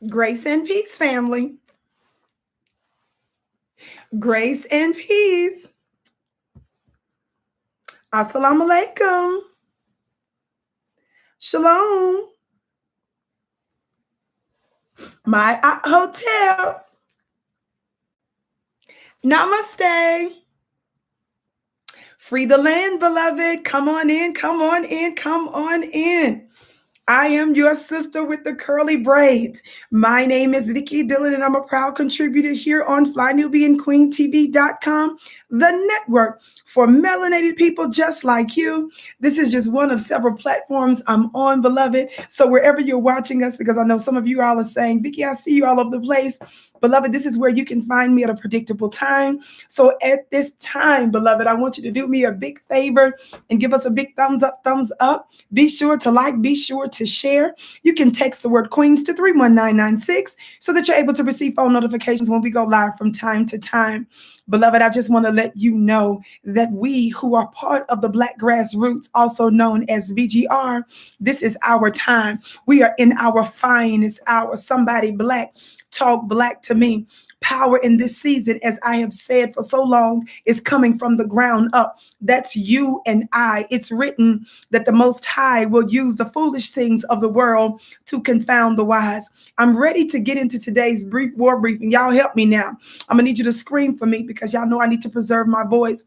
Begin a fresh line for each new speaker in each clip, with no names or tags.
Grace and peace, family. Grace and peace. Assalamu alaikum. Shalom. My hotel. Namaste. Free the land, beloved. Come on in, come on in, come on in. I am your sister with the curly braids. My name is Vicki Dillard, and I'm a proud contributor here on FlyNewbieandQueenTV.com, the network for melanated people just like you. This is just one of several platforms I'm on, beloved. So wherever you're watching us, because I know some of you all are saying, Vicki, I see you all over the place. Beloved, this is where you can find me at a predictable time. So at this time, beloved, I want you to do me a big favor and give us a big thumbs up, thumbs up. Be sure to like, be sure to share. You can text the word Queens to 31996 so that you're able to receive phone notifications when we go live from time to time. Beloved, I just want to let you know that we who are part of the Black Grassroots, also known as VGR, this is our time. We are in our finest hour. Somebody black, talk black to me. Power in this season, as I have said for so long, is coming from the ground up. That's you and I. It's written that the Most High will use the foolish things of the world to confound the wise. I'm ready to get into today's brief war briefing. Y'all help me now. I'm going to need you to scream for me because y'all know I need to preserve my voice.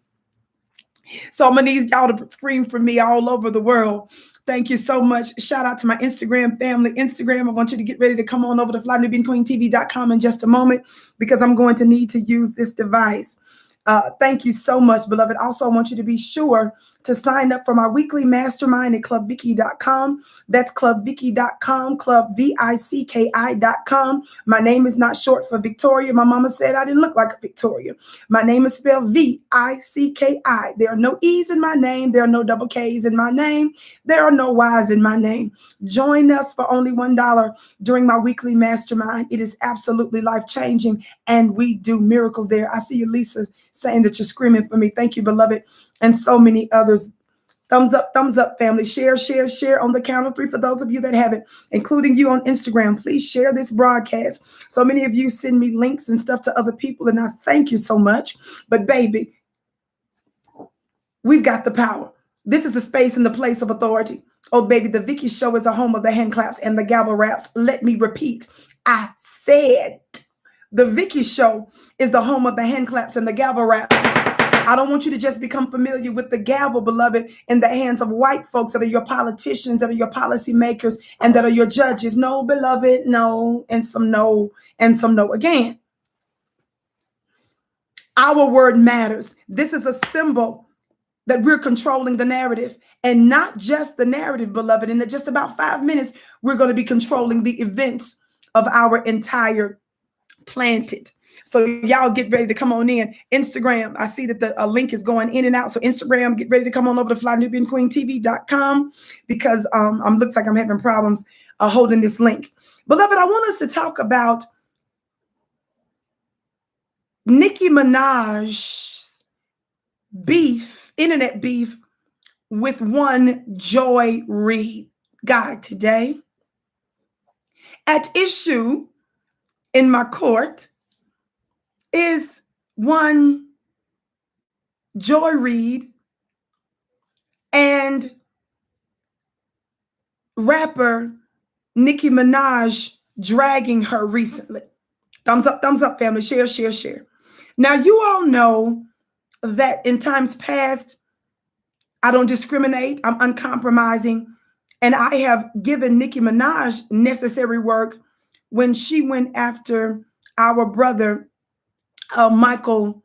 So I'm going to need y'all to scream for me all over the world. Thank you so much. Shout out to my Instagram family. Instagram, I want you to get ready to come on over to FlyNewbieandQueenTV.com in just a moment because I'm going to need to use this device. Thank you so much, beloved. Also, I want you to be sure to sign up for my weekly mastermind at clubvicki.com. That's clubvicki.com, clubvicki.com. My name is not short for Victoria. My mama said I didn't look like a Victoria. My name is spelled V-I-C-K-I. There are no E's in my name. There are no double K's in my name. There are no Y's in my name. Join us for only $1 during my weekly mastermind. It is absolutely life-changing, and we do miracles there. I see you, Lisa, saying that you're screaming for me. Thank you, beloved, and so many others. Thumbs up, family. Share, share, share on the count of 3 for those of you that haven't, including you on Instagram. Please share this broadcast. So many of you send me links and stuff to other people, and I thank you so much. But baby, we've got the power. This is a space and the place of authority. Oh, baby, the Vicki Show is a home of the hand claps and the gavel raps. Let me repeat. I said the Vicki Show is the home of the hand claps and the gavel raps. I don't want you to just become familiar with the gavel, beloved, in the hands of white folks that are your politicians, that are your policymakers, and that are your judges. No, beloved, no, and some no, and some no again. Our word matters. This is a symbol that we're controlling the narrative, and not just the narrative, beloved. In just about 5 minutes, we're going to be controlling the events of our entire planet. So y'all get ready to come on in. Instagram, I see that the link is going in and out. So Instagram, get ready to come on over to FlyNewbieandQueenTV.com because looks like I'm having problems holding this link. Beloved, I want us to talk about Nicki Minaj's beef, internet beef with one Joy Reid. God, today, at issue in my court is one Joy Reid and rapper Nicki Minaj dragging her recently. Thumbs up, family. Share, share, share. Now, you all know that in times past, I don't discriminate. I'm uncompromising. And I have given Nicki Minaj necessary work when she went after our brother, Michael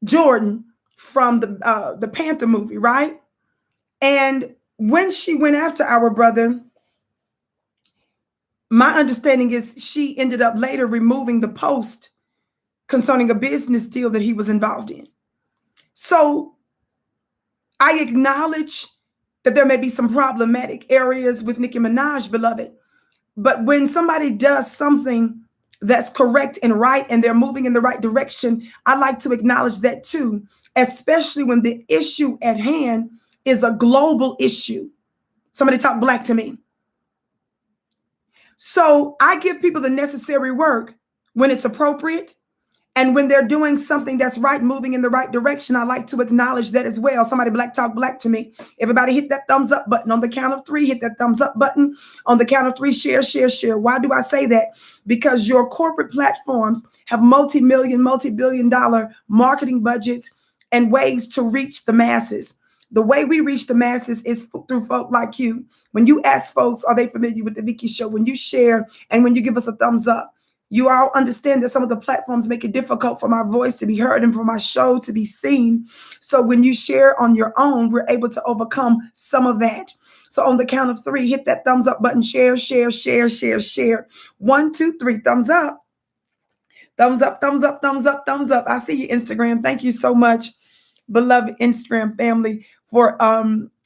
Jordan from the Panther movie, right? And when she went after our brother, my understanding is she ended up later removing the post concerning a business deal that he was involved in. So I acknowledge that there may be some problematic areas with Nicki Minaj, beloved. But when somebody does something that's correct and right, and they're moving in the right direction, I like to acknowledge that too, especially when the issue at hand is a global issue. Somebody talk black to me. So I give people the necessary work when it's appropriate. And when they're doing something that's right, moving in the right direction, I like to acknowledge that as well. Somebody black talk black to me. Everybody hit that thumbs up button. On the count of 3, hit that thumbs up button. On the count of 3, share, share, share. Why do I say that? Because your corporate platforms have multi-million, multi-billion dollar marketing budgets and ways to reach the masses. The way we reach the masses is through folk like you. When you ask folks, are they familiar with the Vicki Show? When you share and when you give us a thumbs up, you all understand that some of the platforms make it difficult for my voice to be heard and for my show to be seen. So when you share on your own, we're able to overcome some of that. So on the count of 3, hit that thumbs up button, share, share, share, share, share. 1, 2, 3, thumbs up. Thumbs up, thumbs up, thumbs up, thumbs up. I see you, Instagram. Thank you so much, beloved Instagram family, for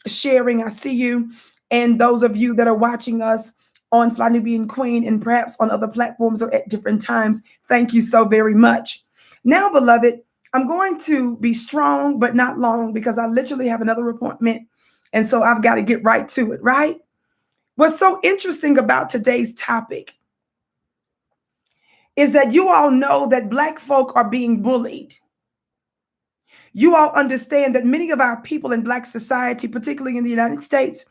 sharing. I see you. And those of you that are watching us on Fly Nubian Queen and perhaps on other platforms or at different times, thank you so very much. Now, beloved, I'm going to be strong but not long because I literally have another appointment. And so I've got to get right to it, right? What's so interesting about today's topic is that you all know that Black folk are being bullied. You all understand that many of our people in Black society, particularly in the United States,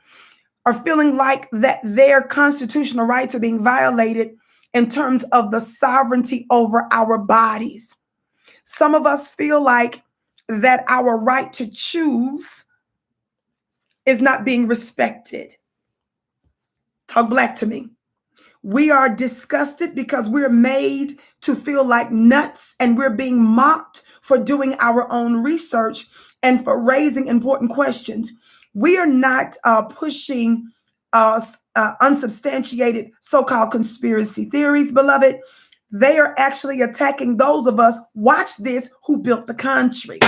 are feeling like that their constitutional rights are being violated in terms of the sovereignty over our bodies. Some of us feel like that our right to choose is not being respected. Talk Black to me. We are disgusted because we're made to feel like nuts and we're being mocked for doing our own research and for raising important questions. We are not pushing unsubstantiated so-called conspiracy theories, beloved. They are actually attacking those of us, watch this, who built the country.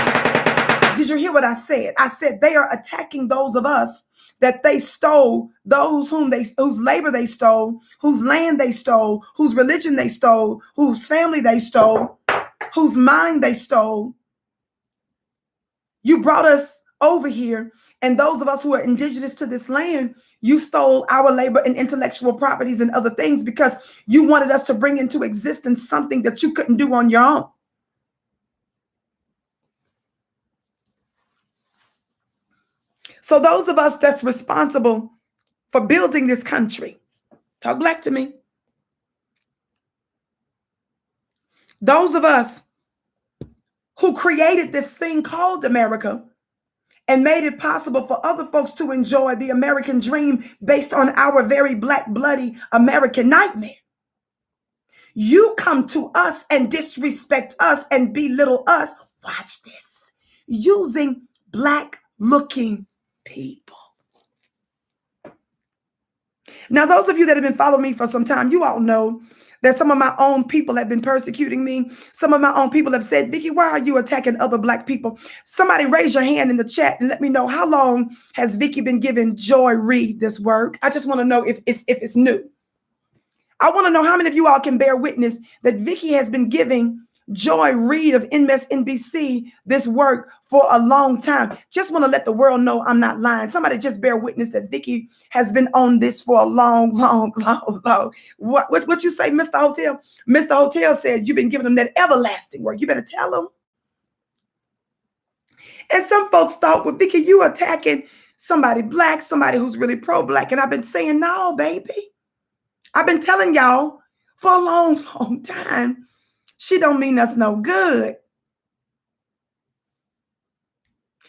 Did you hear what I said? I said they are attacking those of us that they stole, those whose labor they stole, whose land they stole, whose religion they stole, whose family they stole, whose mind they stole. You brought us over here, and those of us who are indigenous to this land, you stole our labor and intellectual properties and other things because you wanted us to bring into existence something that you couldn't do on your own. So those of us that's responsible for building this country, talk Black to me. Those of us who created this thing called America and made it possible for other folks to enjoy the American dream based on our very Black, bloody American nightmare. You come to us and disrespect us and belittle us, watch this, using Black-looking people. Now, those of you that have been following me for some time, you all know that some of my own people have been persecuting me. Some of my own people have said, Vicki, why are you attacking other Black people? Somebody raise your hand in the chat and let me know, how long has Vicki been giving Joy Reid this work? I just want to know if it's new. I want to know how many of you all can bear witness that Vicki has been giving Joy Reid of MSNBC this work for a long time. Just want to let the world know I'm not lying. Somebody just bear witness that Vicki has been on this for a long. What you say, Mr. Hotel? Mr. Hotel said you've been giving them that everlasting work. You better tell them. And some folks thought, well, Vicki, you attacking somebody Black, somebody who's really pro-Black. And I've been saying, no, baby. I've been telling y'all for a long time, she don't mean us no good.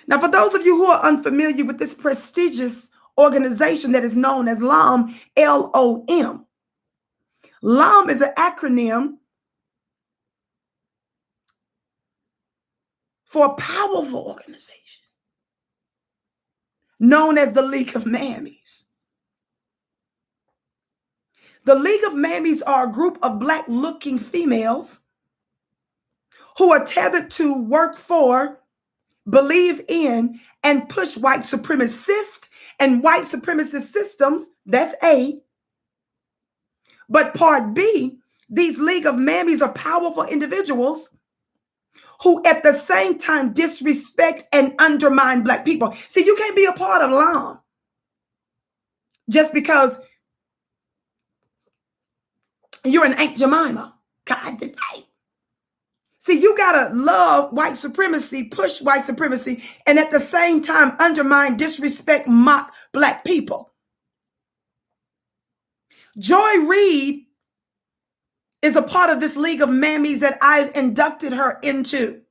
Now, for those of you who are unfamiliar with this prestigious organization that is known as LOM, L-O-M. LOM is an acronym for a powerful organization known as the League of Mammies. The League of Mammies are a group of Black-looking females who are tethered to work for, believe in, and push white supremacist and white supremacist systems. That's A. But part B, these League of Mammies are powerful individuals who at the same time disrespect and undermine Black people. See, you can't be a part of LOM just because You're an Aunt Jemima. God today. See, you gotta love white supremacy, push white supremacy, and at the same time undermine, disrespect, mock Black people. Joy Reid is a part of this league of mammies that I've inducted her into.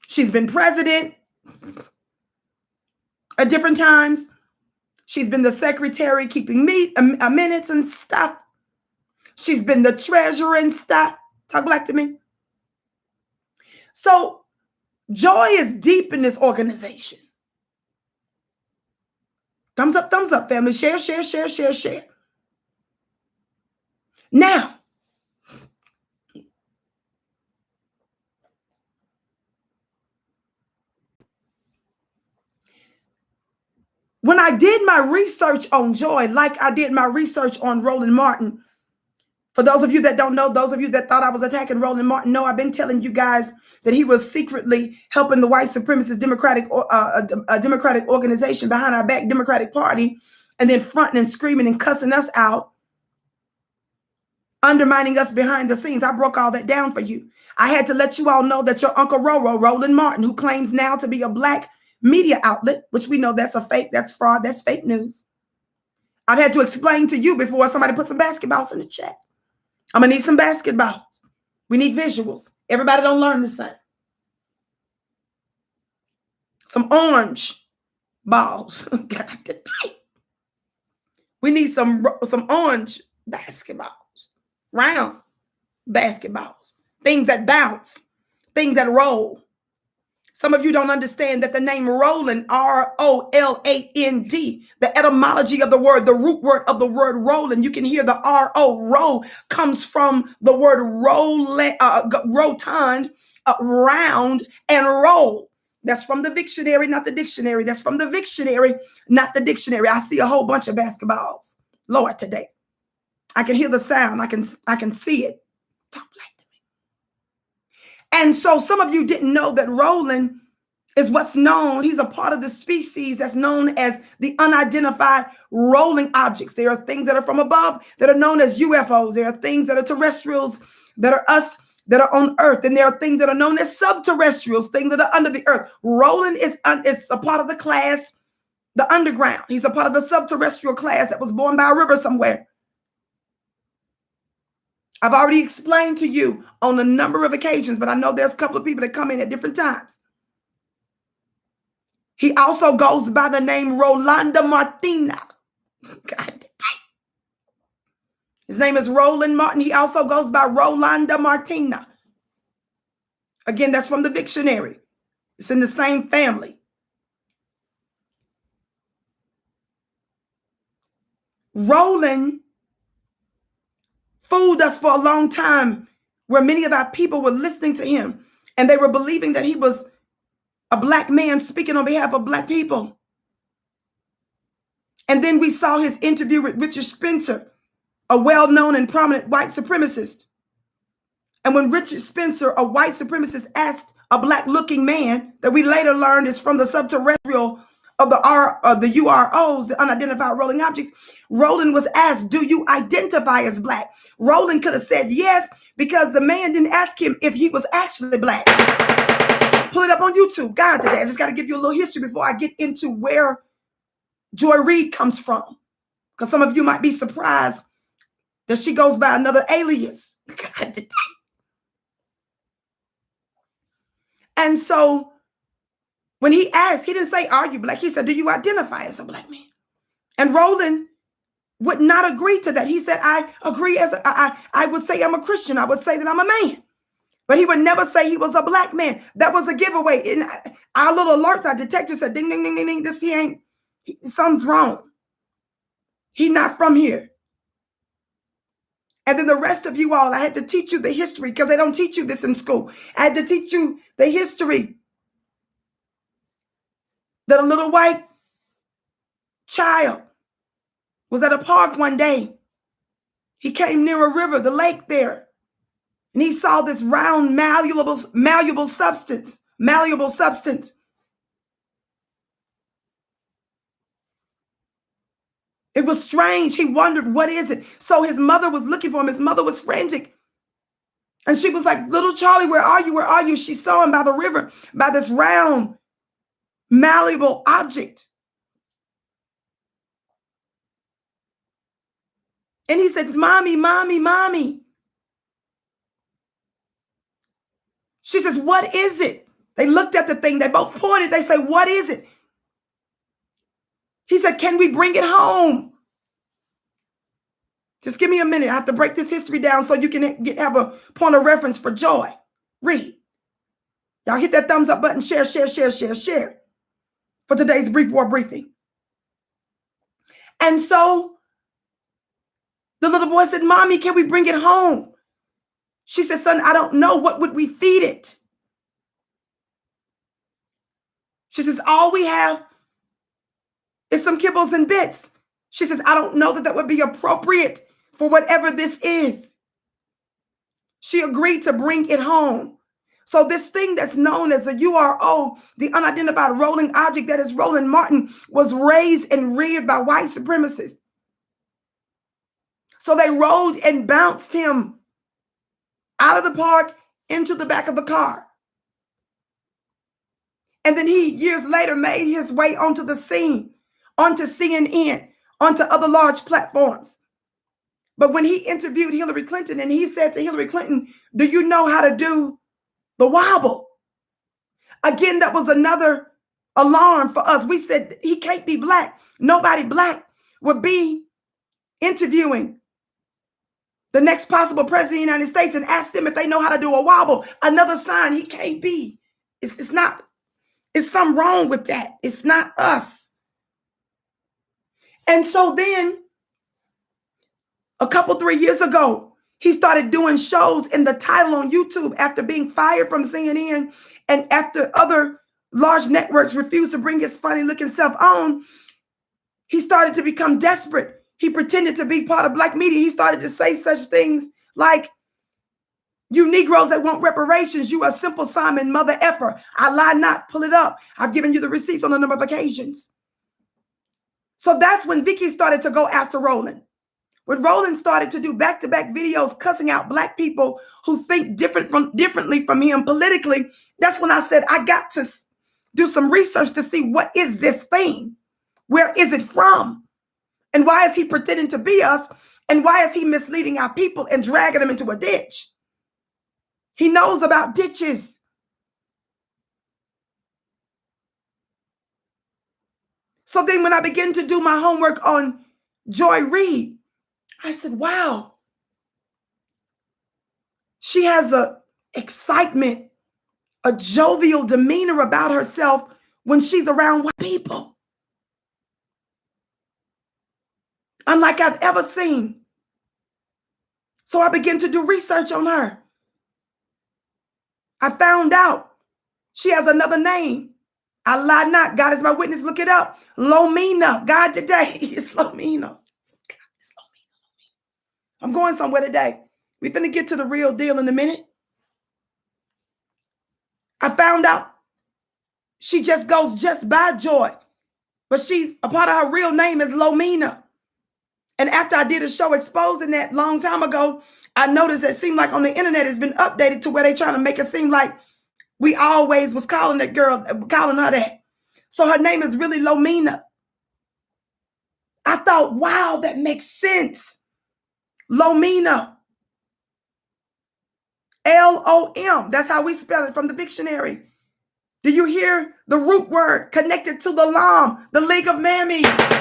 She's been president at different times. She's been the secretary keeping minutes and stuff. She's been the treasurer and stuff. Talk Black to me. So Joy is deep in this organization. Thumbs up, family. Share, share, share, share, share. Now, when I did my research on Joy, like I did my research on Roland Martin, for those of you that don't know, those of you that thought I was attacking Roland Martin, no, I've been telling you guys that he was secretly helping the white supremacist Democratic organization behind our back, Democratic Party, and then fronting and screaming and cussing us out, undermining us behind the scenes. I broke all that down for you. I had to let you all know that your Uncle Roro, Roland Martin, who claims now to be a Black media outlet, which we know that's a fake, that's fraud, that's fake news. I've had to explain to you before somebody put some basketballs in the chat. I'm gonna need some basketballs. We need visuals. Everybody don't learn the same. Some orange balls. We need some orange basketballs. Round basketballs. Things that bounce. Things that roll. Some of you don't understand that the name Roland, Roland, the etymology of the word, the root word of the word Roland, you can hear the ro comes from the word rotund, round, and roll. That's from the dictionary, not the dictionary. That's from the dictionary, not the dictionary. I see a whole bunch of basketballs, Lord, today. I can hear the sound. I can see it. Talk Black to me. And so some of you didn't know that Roland is what's known. He's a part of the species that's known as the unidentified rolling objects. There are things that are from above that are known as UFOs. There are things that are terrestrials that are us that are on Earth. And there are things that are known as subterrestrials, things that are under the earth. Roland is a part of the class, the underground. He's a part of the subterrestrial class that was born by a river somewhere. I've already explained to you on a number of occasions, but I know there's a couple of people that come in at different times. He also goes by the name Rolanda Martina. God. His name is Roland Martin. He also goes by Rolanda Martina. Again, that's from the dictionary. It's in the same family. Roland fooled us for a long time, where many of our people were listening to him and they were believing that he was a Black man speaking on behalf of Black people. And then we saw his interview with Richard Spencer, a well-known and prominent white supremacist. And when Richard Spencer, a white supremacist, asked a Black-looking man that we later learned is from the subterrestrial of the UROs, the unidentified rolling objects, Roland was asked, do you identify as Black? Roland could have said yes, because the man didn't ask him if he was actually Black. Pull it up on YouTube. God, today I just got to give you a little history before I get into where Joy Reid comes from, because some of you might be surprised that she goes by another alias. God, today. And so when he asked, he didn't say, are you Black? He said, do you identify as a Black man? And Roland would not agree to that. He said, I agree I would say I'm a Christian. I would say that I'm a man. But he would never say he was a Black man. That was a giveaway. In our little alerts, our detector said, ding, ding, ding, ding, ding, something's wrong. He's not from here. And then the rest of you all, I had to teach you the history, because they don't teach you this in school. I had to teach you the history that a little white child was at a park one day. He came near a river, the lake there, and he saw this round, malleable substance. It was strange. He wondered, what is it? So his mother was looking for him. His mother was frantic. And she was like, little Charlie, where are you? Where are you? She saw him by the river, by this round, malleable object. And he said, mommy, mommy, mommy. She says, what is it? They looked at the thing. They both pointed. They say, what is it? He said, can we bring it home? Just give me a minute. I have to break this history down so you can have a point of reference for Joy Reid. Y'all hit that thumbs up button. Share, share, share, share, share for today's brief war briefing. And so the little boy said, mommy, can we bring it home? She said, son, I don't know. What would we feed it? She says, all we have is some kibbles and bits. She says, I don't know that would be appropriate for whatever this is. She agreed to bring it home. So this thing that's known as the URO, the unidentified rolling object that is Roland Martin, was raised and reared by white supremacists. So they rolled and bounced him out of the park into the back of the car. And then he, years later, made his way onto the scene, onto CNN, onto other large platforms. But when he interviewed Hillary Clinton and he said to Hillary Clinton, do you know how to do the wobble? Again, that was another alarm for us. We said he can't be black. Nobody black would be interviewing the next possible president of the United States and ask them if they know how to do a wobble. Another sign he can't be. It's not, it's something wrong with that. It's not us. And so then a couple, 3 years ago, he started doing shows in the title on YouTube after being fired from CNN and after other large networks refused to bring his funny looking self on. He started to become desperate. He pretended to be part of black media. He started to say such things like, you Negroes that want reparations, you a simple Simon mother effer. I lie not, pull it up. I've given you the receipts on a number of occasions. So that's when Vicki started to go after Roland. When Roland started to do back-to-back videos cussing out black people who think differently from him politically, that's when I said, I got to do some research to see what is this thing? Where is it from? And why is he pretending to be us? And why is he misleading our people and dragging them into a ditch? He knows about ditches. So then when I began to do my homework on Joy Reid, I said, wow, she has a excitement, a jovial demeanor about herself when she's around white people. Unlike I've ever seen. So I began to do research on her. I found out she has another name. I lie not. God is my witness. Look it up. Lomina. God today is Lomina. I'm going somewhere today. We're finna get to the real deal in a minute. I found out she just goes just by Joy, but she's a part of her real name is Lomina. And after I did a show exposing that long time ago, I noticed that it seemed like on the internet it's been updated to where they're trying to make it seem like we always was calling that girl, calling her that. So her name is really Lomina. I thought, wow, that makes sense. Lomina. L-O-M. That's how we spell it from the dictionary. Do you hear the root word connected to the LAM, the League of Mammies?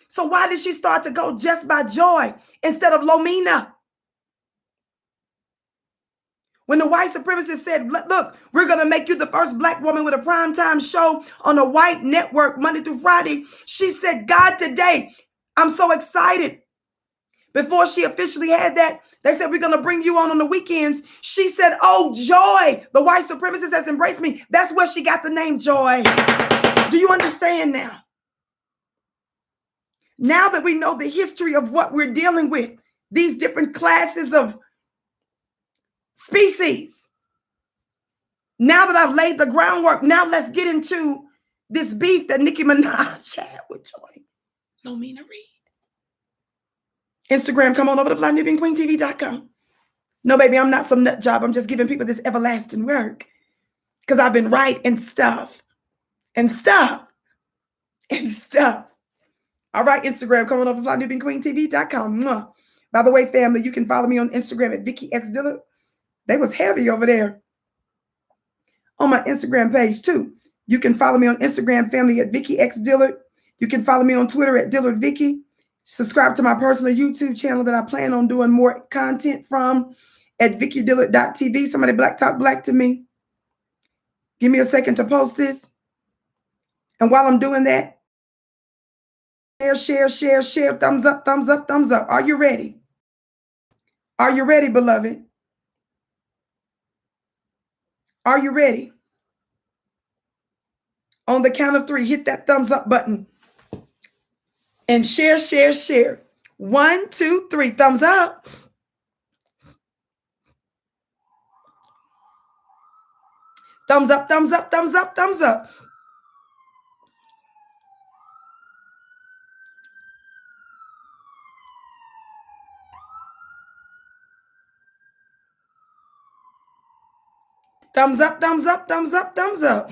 So why did she start to go just by Joy instead of Lomina? When the white supremacists said, look, we're going to make you the first black woman with a primetime show on a white network Monday through Friday, she said, God, today, I'm so excited. Before she officially had that, they said, we're going to bring you on the weekends. She said, oh, Joy, the white supremacist has embraced me. That's where she got the name Joy. Do you understand now? Now that we know the history of what we're dealing with, these different classes of species, now that I've laid the groundwork, now let's get into this beef that Nicki Minaj had with Joy. No mean to read. Instagram, come on over to FlyNewBeingQueenTV.com. No, baby, I'm not some nut job. I'm just giving people this everlasting work because I've been writing stuff and stuff and stuff. All right, Instagram, come on over to FlyNewBeingQueenTV.com. By the way, family, you can follow me on Instagram at Vicki X Dillard. They was heavy over there on my Instagram page too. You can follow me on Instagram, family, at Vicki X Dillard. You can follow me on Twitter at Dillard Vicki. Subscribe to my personal YouTube channel that I plan on doing more content from at VickiDillard.tv. Somebody black talk black to me. Give me a second to post this. And while I'm doing that, share, thumbs up, thumbs up, thumbs up. Are you ready? Are you ready, beloved? Are you ready? On the count of 3, hit that thumbs up button. And share. 1, 2, 3, thumbs up. Thumbs up, thumbs up, thumbs up, thumbs up. Thumbs up, thumbs up, thumbs up, thumbs up.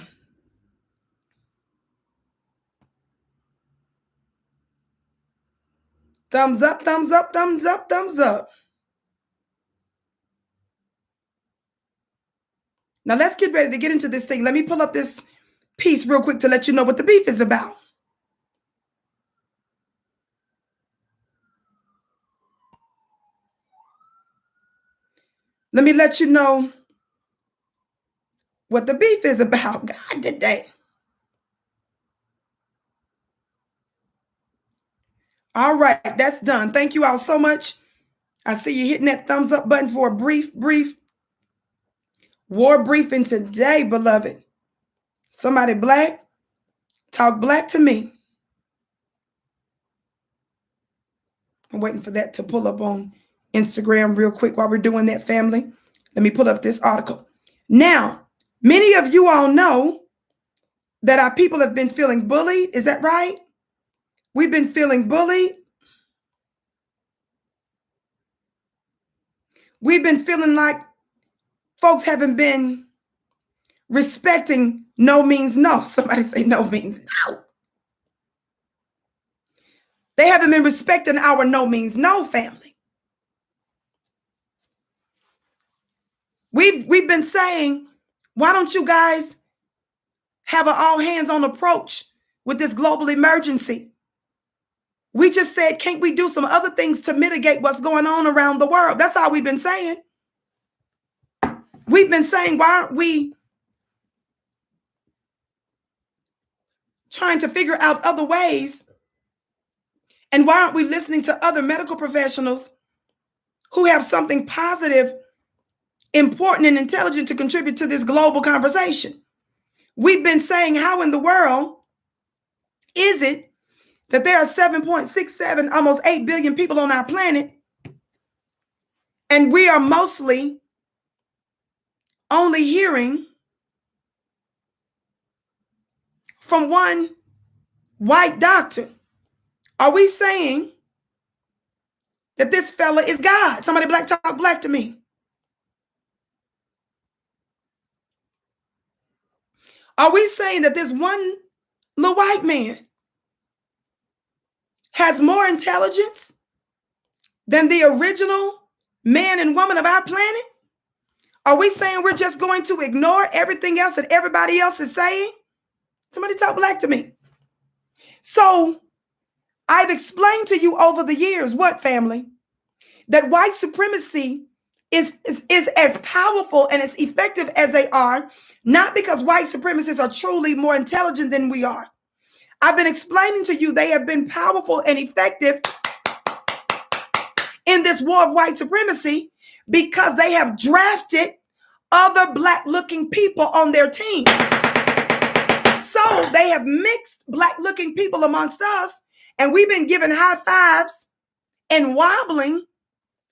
Thumbs up, thumbs up, thumbs up, thumbs up. Now let's get ready to get into this thing. Let me pull up this piece real quick to let you know what the beef is about. Let me let you know what the beef is about. God, today. All right, that's done. Thank you all so much. I see you hitting that thumbs up button for a brief war briefing today, beloved. Somebody black, talk black to me. I'm waiting for that to pull up on Instagram real quick while we're doing that, family. Let me pull up this article. Now, many of you all know that our people have been feeling bullied. Is that right? We've been feeling bullied. We've been feeling like folks haven't been respecting no means no. Somebody say no means no. They haven't been respecting our no means no, family. We've been saying, why don't you guys have an all hands on approach with this global emergency? We just said, can't we do some other things to mitigate what's going on around the world? That's all we've been saying. We've been saying, why aren't we trying to figure out other ways? And why aren't we listening to other medical professionals who have something positive, important, and intelligent to contribute to this global conversation? We've been saying, how in the world is it that there are 7.67, almost 8 billion people on our planet, and we are mostly only hearing from one white doctor? Are we saying that this fella is God? Somebody black talk black to me. Are we saying that this one little white man has more intelligence than the original man and woman of our planet? Are we saying we're just going to ignore everything else that everybody else is saying? Somebody talk black to me. So I've explained to you over the years, what, family? That white supremacy is as powerful and as effective as they are, not because white supremacists are truly more intelligent than we are. I've been explaining to you they have been powerful and effective in this war of white supremacy because they have drafted other black-looking people on their team. So they have mixed black-looking people amongst us, and we've been given high fives and wobbling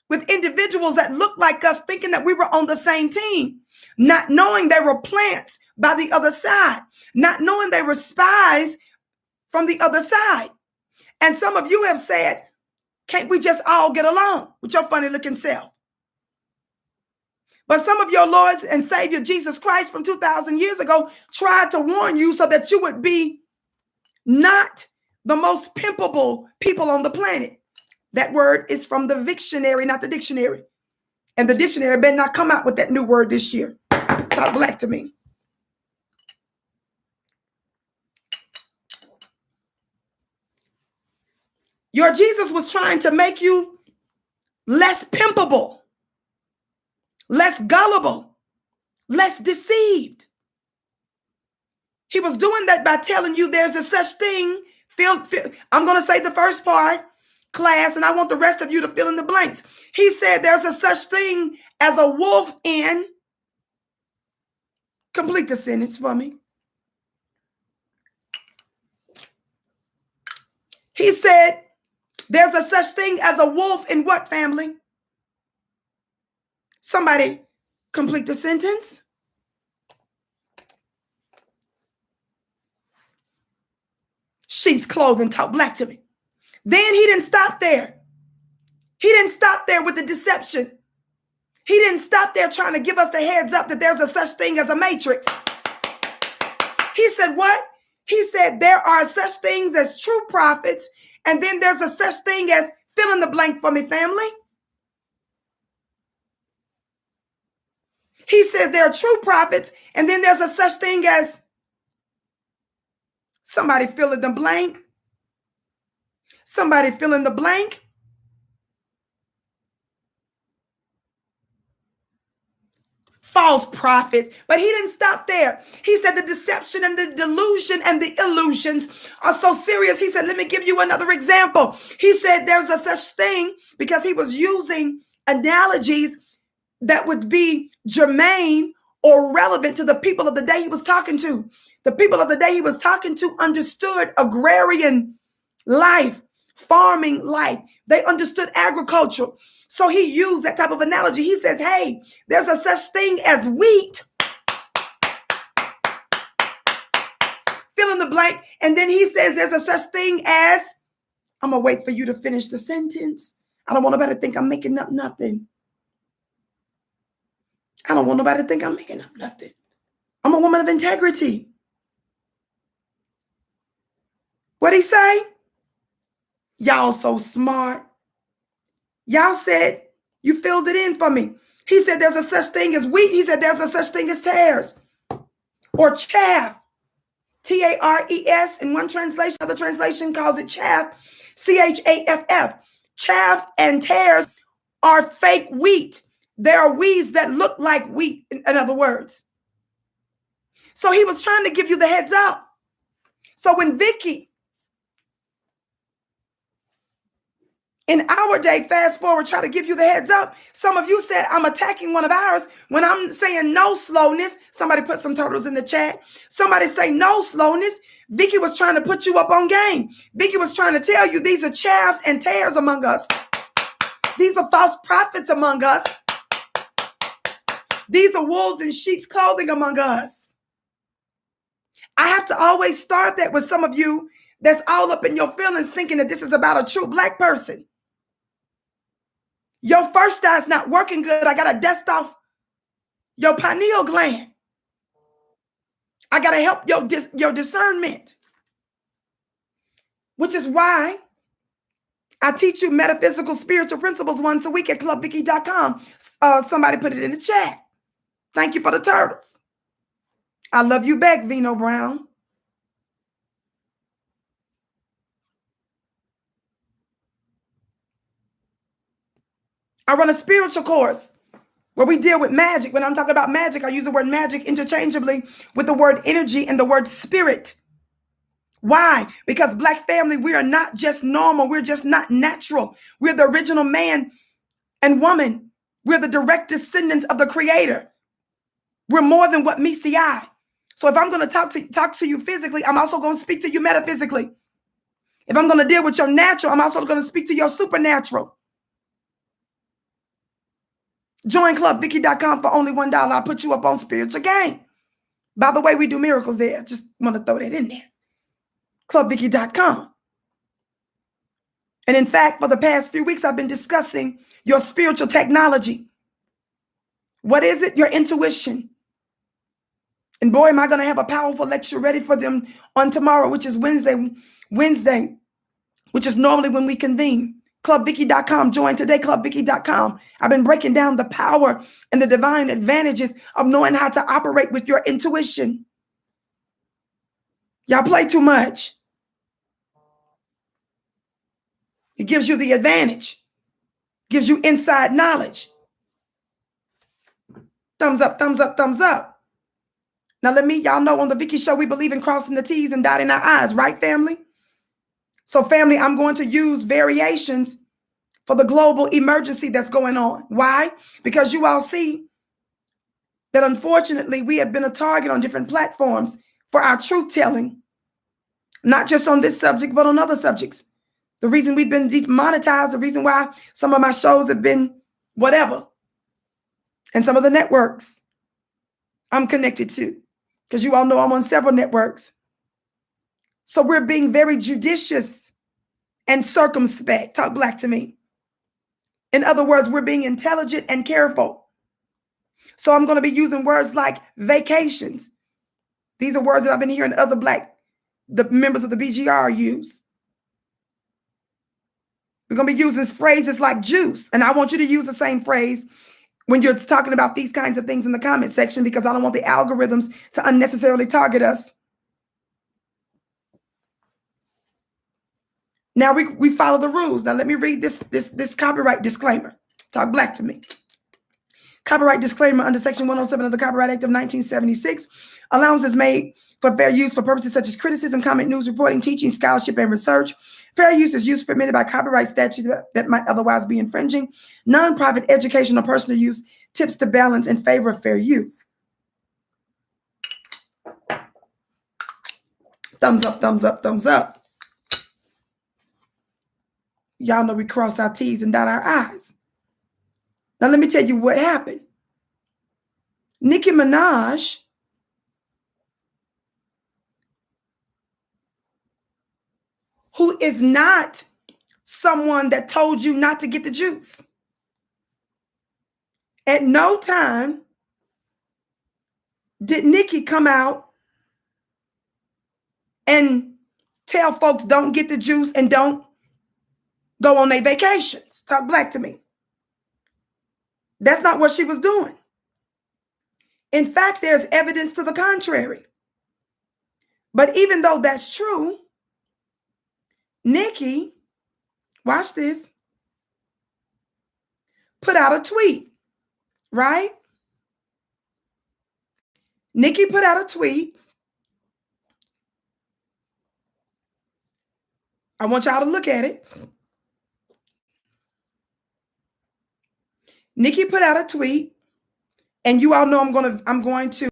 with individuals that look like us, thinking that we were on the same team, not knowing they were plants by the other side, not knowing they were spies from the other side. And some of you have said, can't we just all get along with your funny looking self? But some of your Lord and Savior Jesus Christ from 2,000 years ago tried to warn you so that you would be not the most pimpable people on the planet. That word is from the dictionary, not the dictionary. And the dictionary better not come out with that new word this year. Talk black to me. Your Jesus was trying to make you less pimpable, less gullible, less deceived. He was doing that by telling you there's a such thing. I'm going to say the first part, class, and I want the rest of you to fill in the blanks. He said there's a such thing as a wolf in. Complete the sentence for me. He said there's a such thing as a wolf in what, family? Somebody complete the sentence. Sheep's clothing, talk black to me. Then he didn't stop there. He didn't stop there with the deception. He didn't stop there trying to give us the heads up that there's a such thing as a matrix. He said what? He said there are such things as true prophets, and then there's a such thing as fill in the blank for me, family. He said there are true prophets, and then there's a such thing as somebody fill in the blank. Somebody fill in the blank. False prophets. But he didn't stop there. He said the deception and the delusion and the illusions are so serious. He said, let me give you another example. He said there's a such thing, because he was using analogies that would be germane or relevant to the people of the day he was talking to. The people of the day he was talking to understood agrarian life, farming life. They understood agriculture. So he used that type of analogy. He says, hey, there's a such thing as wheat. Fill in the blank. And then he says there's a such thing as, I'm going to wait for you to finish the sentence. I don't want nobody to think I'm making up nothing. I don't want nobody to think I'm making up nothing. I'm a woman of integrity. What'd he say? Y'all so smart. Y'all said, you filled it in for me. He said there's a such thing as wheat. He said there's a such thing as tares or chaff. T-A-R-E-S in one translation. Other translation calls it chaff. C-H-A-F-F. Chaff and tares are fake wheat. There are weeds that look like wheat, in other words. So he was trying to give you the heads up. So when Vicki, in our day, fast forward, try to give you the heads up. Some of you said, I'm attacking one of ours when I'm saying no slowness. Somebody put some turtles in the chat. Somebody say no slowness. Vicki was trying to put you up on game. Vicki was trying to tell you these are chaff and tares among us. These are false prophets among us. These are wolves in sheep's clothing among us. I have to always start that with some of you that's all up in your feelings thinking that this is about a true black person. Your first eye's not working good. I got to dust off your pineal gland. I got to help your discernment. Which is why I teach you metaphysical spiritual principles once a week at clubvicky.com. Somebody put it in the chat. Thank you for the turtles. I love you back, Vino Brown. I run a spiritual course where we deal with magic. When I'm talking about magic, I use the word magic interchangeably with the word energy and the word spirit. Why? Because black family, we are not just normal. We're just not natural. We're the original man and woman. We're the direct descendants of the creator. We're more than what meets the eye. So if I'm going to talk to you physically, I'm also going to speak to you metaphysically. If I'm going to deal with your natural, I'm also going to speak to your supernatural. Join clubvicky.com for only $1. I'll put you up on spiritual game. By the way, we do miracles there. Just want to throw that in there. clubvicki.com. And in fact, for the past few weeks, I've been discussing your spiritual technology. What is it? Your intuition. And boy, am I going to have a powerful lecture ready for them on tomorrow, which is Wednesday, which is normally when we convene. clubvicki.com. Join today, clubvicki.com. I've been breaking down the power and the divine advantages of knowing how to operate with your intuition. Y'all play too much. It gives you the advantage, gives you inside knowledge. Thumbs up, thumbs up, thumbs up. Now, y'all know on the Vicki Show, we believe in crossing the T's and dotting our I's, right, family? So, family, I'm going to use variations for the global emergency that's going on. Why? Because you all see that, unfortunately, we have been a target on different platforms for our truth-telling, not just on this subject, but on other subjects. The reason we've been demonetized, the reason why some of my shows have been whatever, and some of the networks I'm connected to, because you all know I'm on several networks. So we're being very judicious and circumspect. Talk black to me. In other words, we're being intelligent and careful. So I'm going to be using words like vacations. These are words that I've been hearing the members of the BGR use. We're going to be using phrases like juice. And I want you to use the same phrase when you're talking about these kinds of things in the comment section, because I don't want the algorithms to unnecessarily target us. Now we follow the rules. Now let me read this copyright disclaimer. Talk black to me. Copyright disclaimer under Section 107 of the Copyright Act of 1976. Allowance is made for fair use for purposes such as criticism, comment, news reporting, teaching, scholarship, and research. Fair use is use permitted by copyright statute that might otherwise be infringing. Non-profit education or personal use tips to balance in favor of fair use. Thumbs up, thumbs up, thumbs up. Y'all know we cross our T's and dot our I's. Now let me tell you what happened. Nicki Minaj who is not someone that told you not to get the juice. At no time did Nicki come out and tell folks don't get the juice and don't go on their vacations. Talk black to me. That's not what she was doing. In fact, there's evidence to the contrary. But even though that's true, Nicki, watch this, put out a tweet, right? Nicki put out a tweet. I want y'all to look at it. Nicki put out a tweet, and you all know I'm going to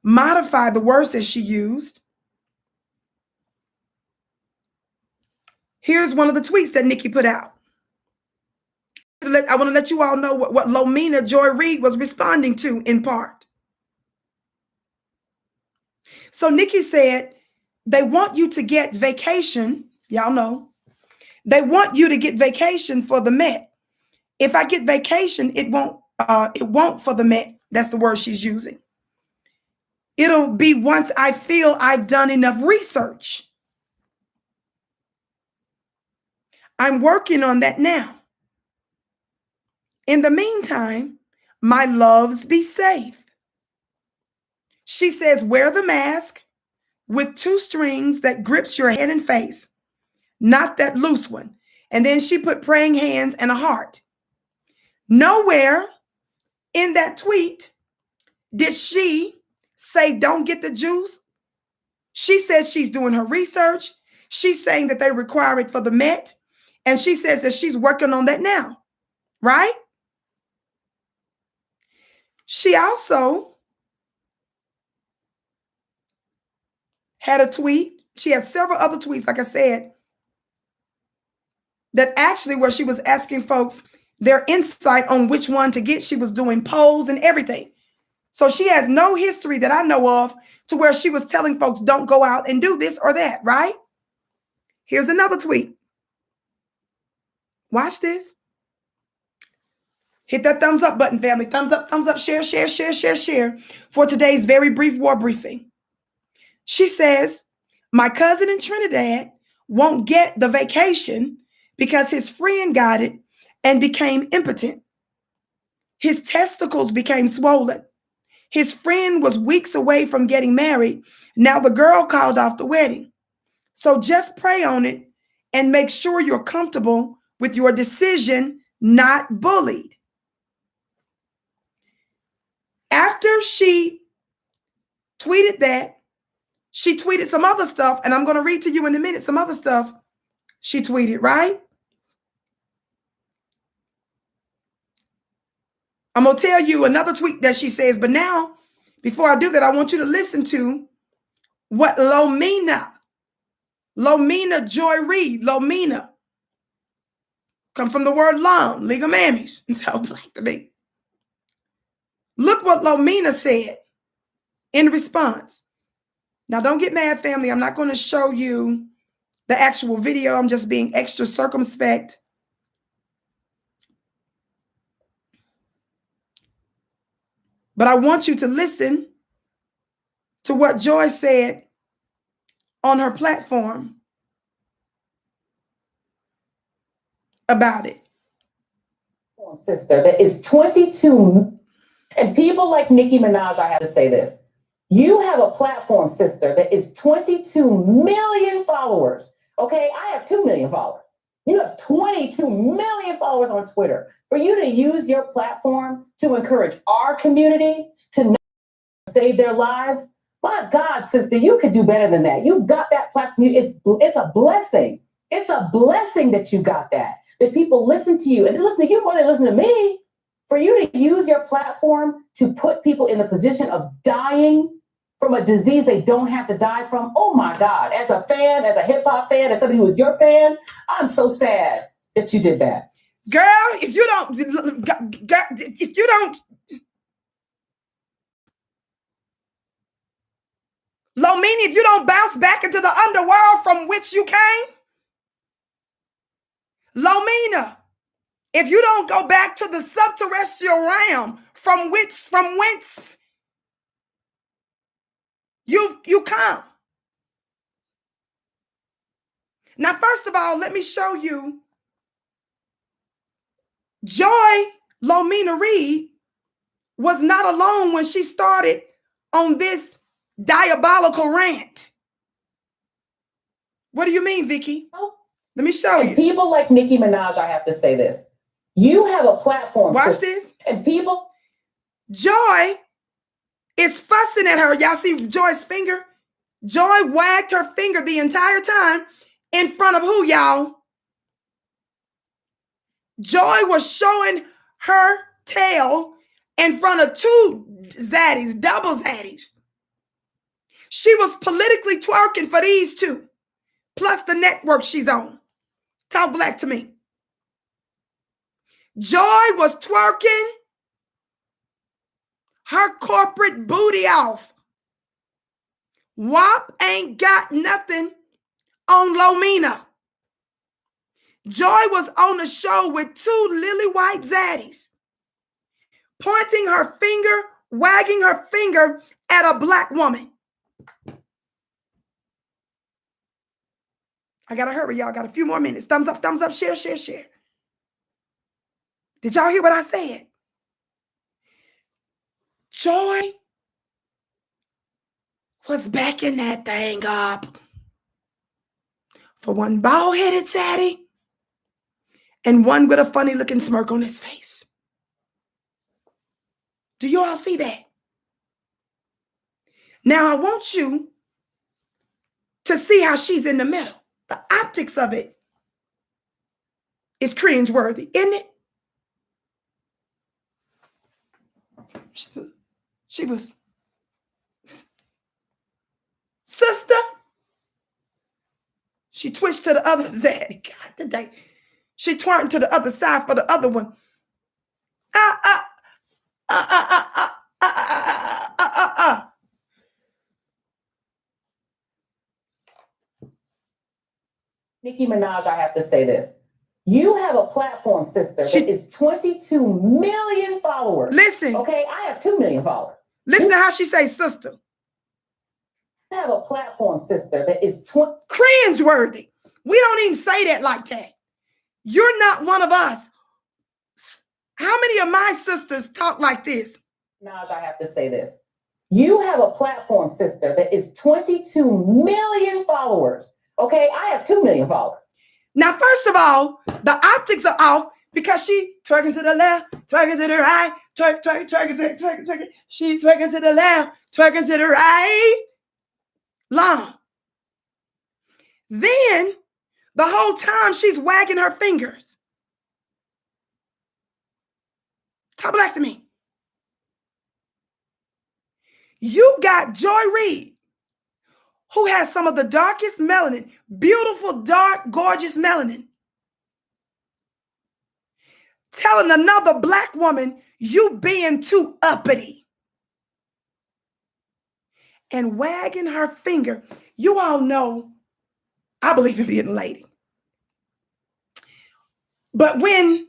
modify the words that she used. Here's one of the tweets that Nicki put out. I want to let you all know what Lomina Joy Reid was responding to in part. So Nicki said, they want you to get vacation. Y'all know. They want you to get vacation for the Met. If I get vacation, it won't for the Met. That's the word she's using. It'll be once I feel I've done enough research. I'm working on that now. In the meantime, my loves, be safe. She says, wear the mask with 2 strings that grips your head and face, not that loose one. And then she put praying hands and a heart. Nowhere in that tweet did she say, don't get the juice. She said she's doing her research. She's saying that they require it for the Met. And she says that she's working on that now, right? She also had a tweet. She had several other tweets, like I said, that actually where she was asking folks their insight on which one to get. She was doing polls and everything. So she has no history that I know of to where she was telling folks don't go out and do this or that, right? Here's another tweet. Watch this. Hit that thumbs up button, family. Thumbs up, share, share, share, share, share for today's very brief war briefing. She says, my cousin in Trinidad won't get the vacation because his friend got it and became impotent. His testicles became swollen. His friend was weeks away from getting married. Now the girl called off the wedding. So just pray on it and make sure you're comfortable with your decision, not bullied. After she tweeted that, she tweeted some other stuff, and I'm going to read to you in a minute some other stuff she tweeted, right? I'm going to tell you another tweet that she says, but now, before I do that, I want you to listen to what Lomina Joy Reid, Lomina, come from the word lom, legal mammies. It's how black to me. Look what Lomina said in response. Now, don't get mad, family. I'm not going to show you the actual video. I'm just being extra circumspect. But I want you to listen to what Joy said on her platform about it.
Sister that is 22, and people like Nicki Minaj, I have to say this. You have a platform, sister, that is 22 million followers. Okay, I have 2 million followers. You have 22 million followers on Twitter. For you to use your platform to encourage our community to save their lives, my God, sister, you could do better than that. You got that platform. It's a blessing. It's a blessing that you got that people listen to you and listen to you more than listen to me. For you to use your platform to put people in the position of dying from a disease they don't have to die from. Oh my God, as a fan, as a hip hop fan, as somebody who is your fan, I'm so sad that you did that.
Girl, if you don't, Lomini, if you don't bounce back into the underworld from which you came, Lomina, if you don't go back to the subterrestrial realm from whence you come. Now, first of all, let me show you Joy Lomina Reid was not alone when she started on this diabolical rant. What do you mean, Vicki? Let me show you.
People like Nicki Minaj, I have to say this. You have a platform.
Watch this.
And people.
Joy is fussing at her. Y'all see Joy's finger? Joy wagged her finger the entire time in front of who, y'all? Joy was showing her tail in front of 2 zaddies, double zaddies. She was politically twerking for these 2, plus the network she's on. Talk black to me. Joy was twerking her corporate booty off. WAP ain't got nothing on Lomina. Joy was on the show with 2 lily white zaddies, pointing her finger, wagging her finger at a black woman. I gotta hurry, y'all. Got a few more minutes. Thumbs up, share, share, share. Did y'all hear what I said? Joy was backing that thing up for one bald-headed zaddy and one with a funny-looking smirk on his face. Do you all see that? Now, I want you to see how she's in the middle. The optics of it is cringeworthy, isn't it? She was, sister. She twitched to the other side. God, today. She turned to the other side for the other one.
Nicki Minaj, I have to say this. You have a platform, sister, that is 22 million followers.
Listen.
Okay, I have 2 million followers.
Listen to how she says sister.
You have a platform, sister, that is
cringeworthy. We don't even say that like that. You're not one of us. How many of my sisters talk like this?
Minaj, I have to say this. You have a platform, sister, that is 22 million followers. Okay, I have 2 million followers.
Now, first of all, the optics are off because she twerking to the left, twerking to the right, twerking. She twerking to the left, twerking to the right. Long. Then, the whole time she's wagging her fingers. Talk back to me. You got Joy Reid, who has some of the darkest melanin, beautiful, dark, gorgeous melanin, telling another black woman you being too uppity and wagging her finger. You all know I believe in being a lady. But when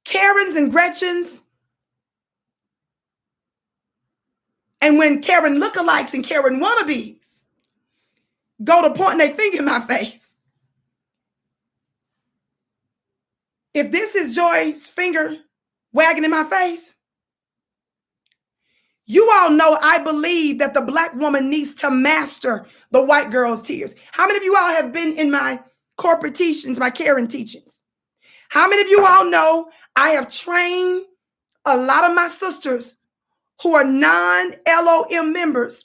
Karens and Gretchens and when Karen lookalikes and Karen wannabes go to pointing their finger in my face, if this is Joy's finger wagging in my face, you all know I believe that the black woman needs to master the white girl's tears. How many of you all have been in my corporate teachings, my Karen teachings? How many of you all know I have trained a lot of my sisters who are non-LOM members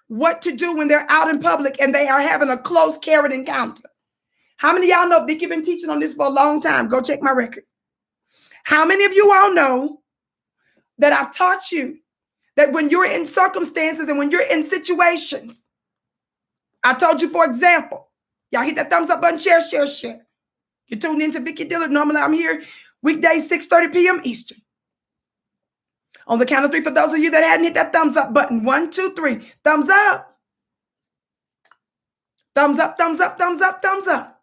what to do when they're out in public and they are having a close Karen encounter? How many of y'all know Vicki been teaching on this for a long time? Go check my record. How many of you all know that I've taught you that when you're in circumstances and when you're in situations, I told you, for example, y'all hit that thumbs up button, share. You tuned into Vicki Dillard. Normally I'm here weekdays, 6:30 p.m. Eastern. On the count of 3, for those of you that hadn't hit that thumbs up button, 1, 2, 3, thumbs up. Thumbs up, thumbs up, thumbs up, thumbs up.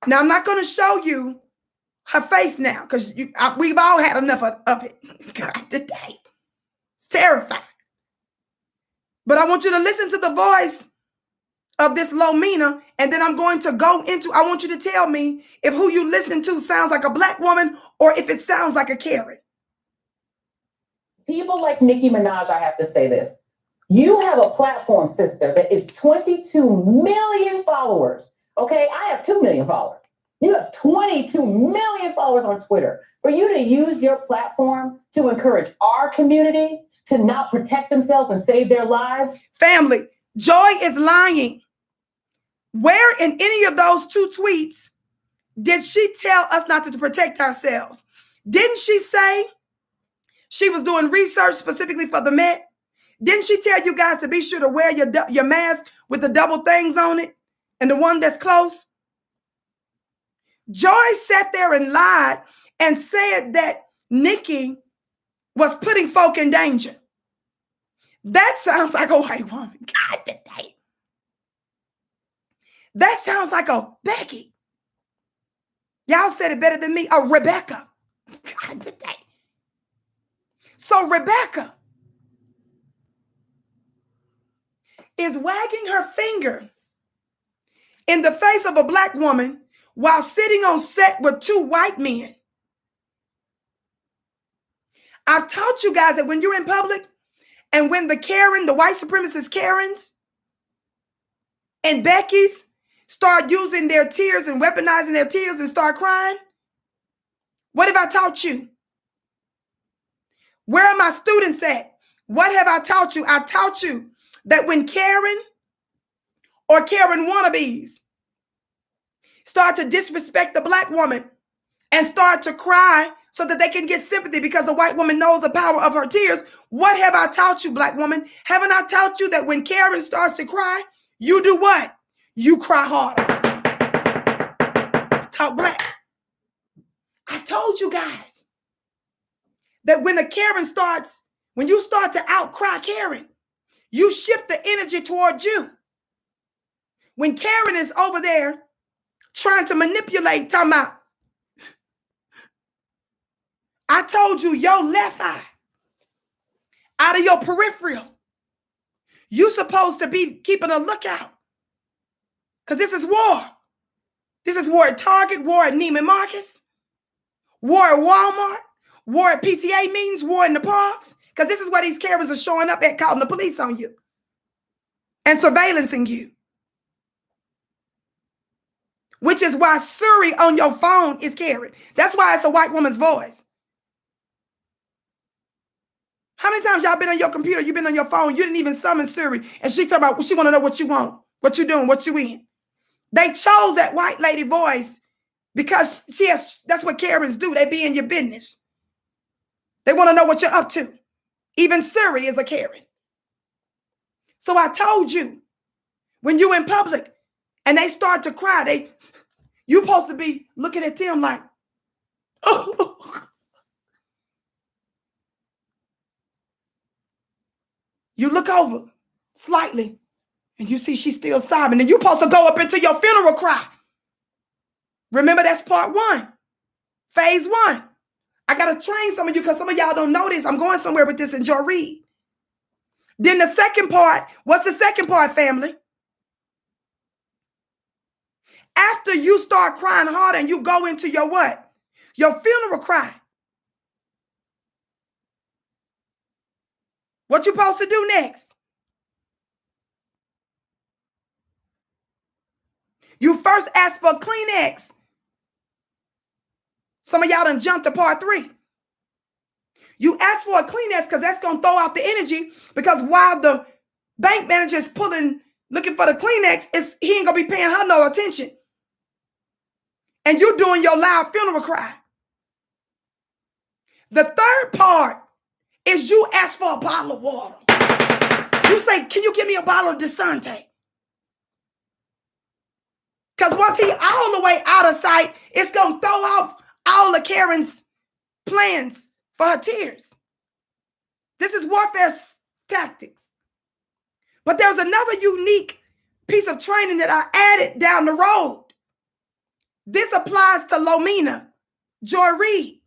Now, I'm not going to show you her face now because we've all had enough of it. God, today. It's terrifying. But I want you to listen to the voice of this Lomina, and then I'm going to go into, I want you to tell me if who you listening to sounds like a black woman or if it sounds like a Karen.
People like Nicki Minaj, I have to say this. You have a platform, sister, that is 22 million followers. Okay, I have 2 million followers. You have 22 million followers on Twitter. For you to use your platform to encourage our community to not protect themselves and save their lives.
Family, Joy is lying. Where in any of those 2 tweets did she tell us not to protect ourselves? Didn't she say she was doing research specifically for the Met? Didn't she tell you guys to be sure to wear your mask with the double things on it and the one that's close? Joy sat there and lied and said that Nicki was putting folk in danger. That sounds like a white woman. God, today. That sounds like a Becky. Y'all said it better than me. A Rebecca. God, today. So Rebecca is wagging her finger in the face of a black woman while sitting on set with 2 white men. I've taught you guys that when you're in public and when the white supremacist Karens and Beckys start using their tears and weaponizing their tears and start crying, what have I taught you? Where are my students at? What have I taught you? I taught you that when Karen or Karen wannabes start to disrespect the black woman and start to cry so that they can get sympathy because the white woman knows the power of her tears, what have I taught you, black woman? Haven't I taught you that when Karen starts to cry, you do what? You cry harder. Talk black. I told you guys that when when you start to outcry Karen, you shift the energy towards you. When Karen is over there trying to manipulate, talking about, I told you your left eye out of your peripheral. You supposed to be keeping a lookout. Because this is war. This is war at Target, war at Neiman Marcus, war at Walmart, war at PTA meetings, war in the parks. Because this is where these Karens are showing up at, calling the police on you and surveillancing you. Which is why Siri on your phone is Karen. That's why it's a white woman's voice. How many times y'all been on your computer, you've been on your phone, you didn't even summon Siri, and she talking about, she want to know what you want, what you doing, what you in. They chose that white lady voice because that's what Karens do. They be in your business. They want to know what you're up to. Even Siri is a Karen. So I told you, when you in public and they start to cry, you supposed to be looking at them like, oh. You look over slightly and you see she's still sobbing. And you're supposed to go up into your funeral cry. Remember, that's part 1, phase 1. I got to train some of you because some of y'all don't know this. I'm going somewhere with this in Joy Reid. Then the second part, what's the second part, family? After you start crying hard and you go into your what? Your funeral cry. What you supposed to do next? You first ask for Kleenex. Some of y'all done jumped to part 3. You ask for a Kleenex because that's going to throw off the energy, because while the bank manager is looking for the Kleenex, he ain't going to be paying her no attention. And you doing your loud funeral cry. The third part is you ask for a bottle of water. You say, can you give me a bottle of Desante? Because once he all the way out of sight, it's going to throw off all of Karen's plans for her tears. This is warfare tactics. But there's another unique piece of training that I added down the road. This applies to Lomina, Joy Reid.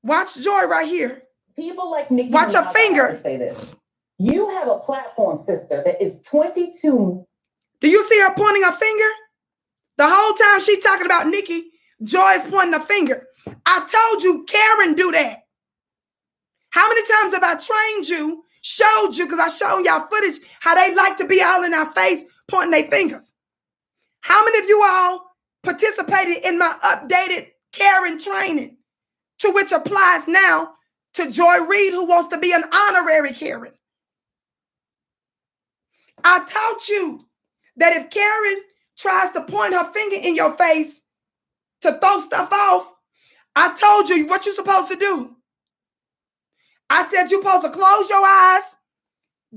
Watch Joy right here.
People like Nicki Minaj,
watch her finger.
Say this. You have a platform, sister, that is 22.
Do you see her pointing her finger? The whole time she talking about Nicki, Joy is pointing her finger. I told you Karen do that. How many times have I trained you, showed you, because I showed y'all footage, how they like to be all in our face, pointing their fingers. How many of you all participated in my updated Karen training, to which applies now to Joy Reid, who wants to be an honorary Karen? I taught you that if Karen tries to point her finger in your face to throw stuff off, I told you what you're supposed to do. I said you're supposed to close your eyes,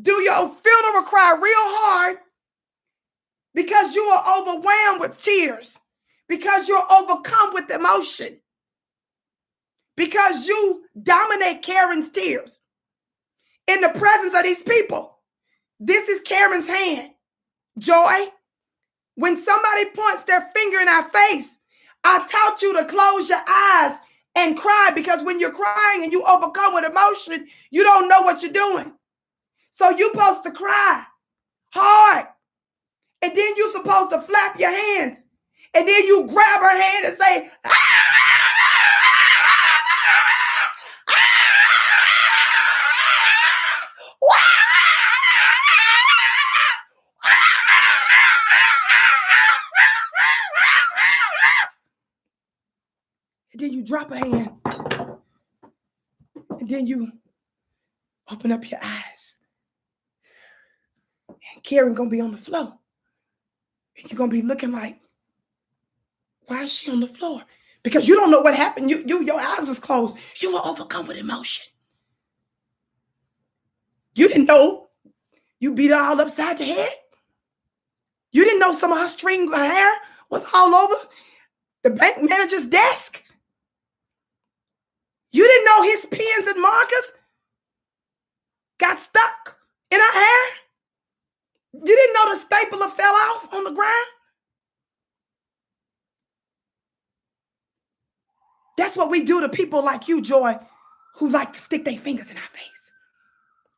do your funeral cry real hard, because you are overwhelmed with tears, because you're overcome with emotion, because you dominate Karen's tears in the presence of these people. This is Karen's hand. Joy, when somebody points their finger in our face, I taught you to close your eyes and cry, because when you're crying and you overcome with emotion, you don't know what you're doing. So you're supposed to cry hard. And then you're supposed to flap your hands. And then you grab her hand and say, and then you drop a hand. And then you open up your eyes. And Karen gonna be on the floor. And you're gonna be looking like, why is she on the floor? Because you don't know what happened. Your eyes was closed. You were overcome with emotion. You didn't know you beat her all upside the head. You didn't know some of her hair was all over the bank manager's desk. You didn't know his pens and markers got stuck in her hair. You didn't know the stapler fell off on the ground? That's what we do to people like you, Joy, who like to stick their fingers in our face.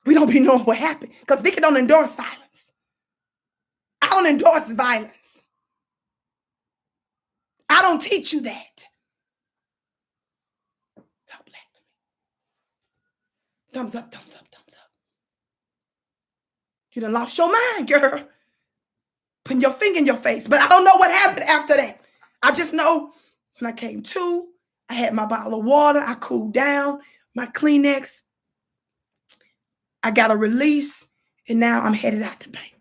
We don't be knowing what happened because Vicki don't endorse violence. I don't endorse violence. I don't teach you that. Talk black to me. Thumbs up, thumbs up, thumbs up. You done lost your mind, girl. Putting your finger in your face. But I don't know what happened after that. I just know when I came to, I had my bottle of water. I cooled down, my Kleenex. I got a release. And now I'm headed out to bank.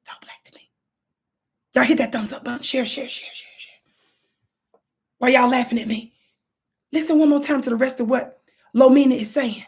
Talk black to me. Y'all hit that thumbs up button. Share, share, share, share, share. Why y'all laughing at me? Listen one more time to the rest of what Lomina is saying.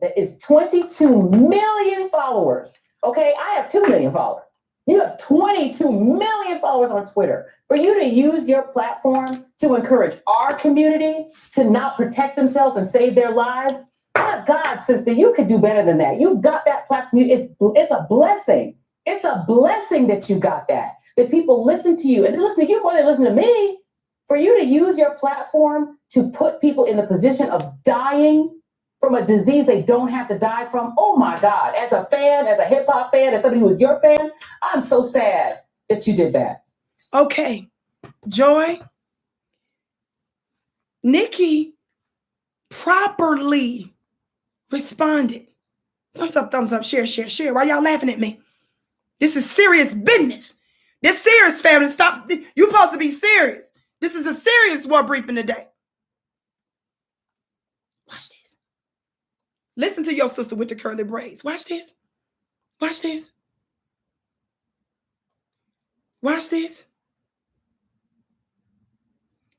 That is 22 million followers. Okay, I have 2 million followers. You have 22 million followers on Twitter. For you to use your platform to encourage our community to not protect themselves and save their lives, my God, sister, you could do better than that. You got that platform. It's a blessing. It's a blessing that you got that people listen to you. And they listen to you more than they listen to me. For you to use your platform to put people in the position of dying from a disease they don't have to die from. Oh my God, as a fan, as a hip hop fan, as somebody who is your fan, I'm so sad that you did that.
Okay, Joy, Nicki properly responded. Thumbs up, share, share, share. Why y'all laughing at me? This is serious business. This serious, family. Stop. You're supposed to be serious. This is a serious war briefing today. Watch this. Listen to your sister with the curly braids. Watch this. Watch this. Watch this.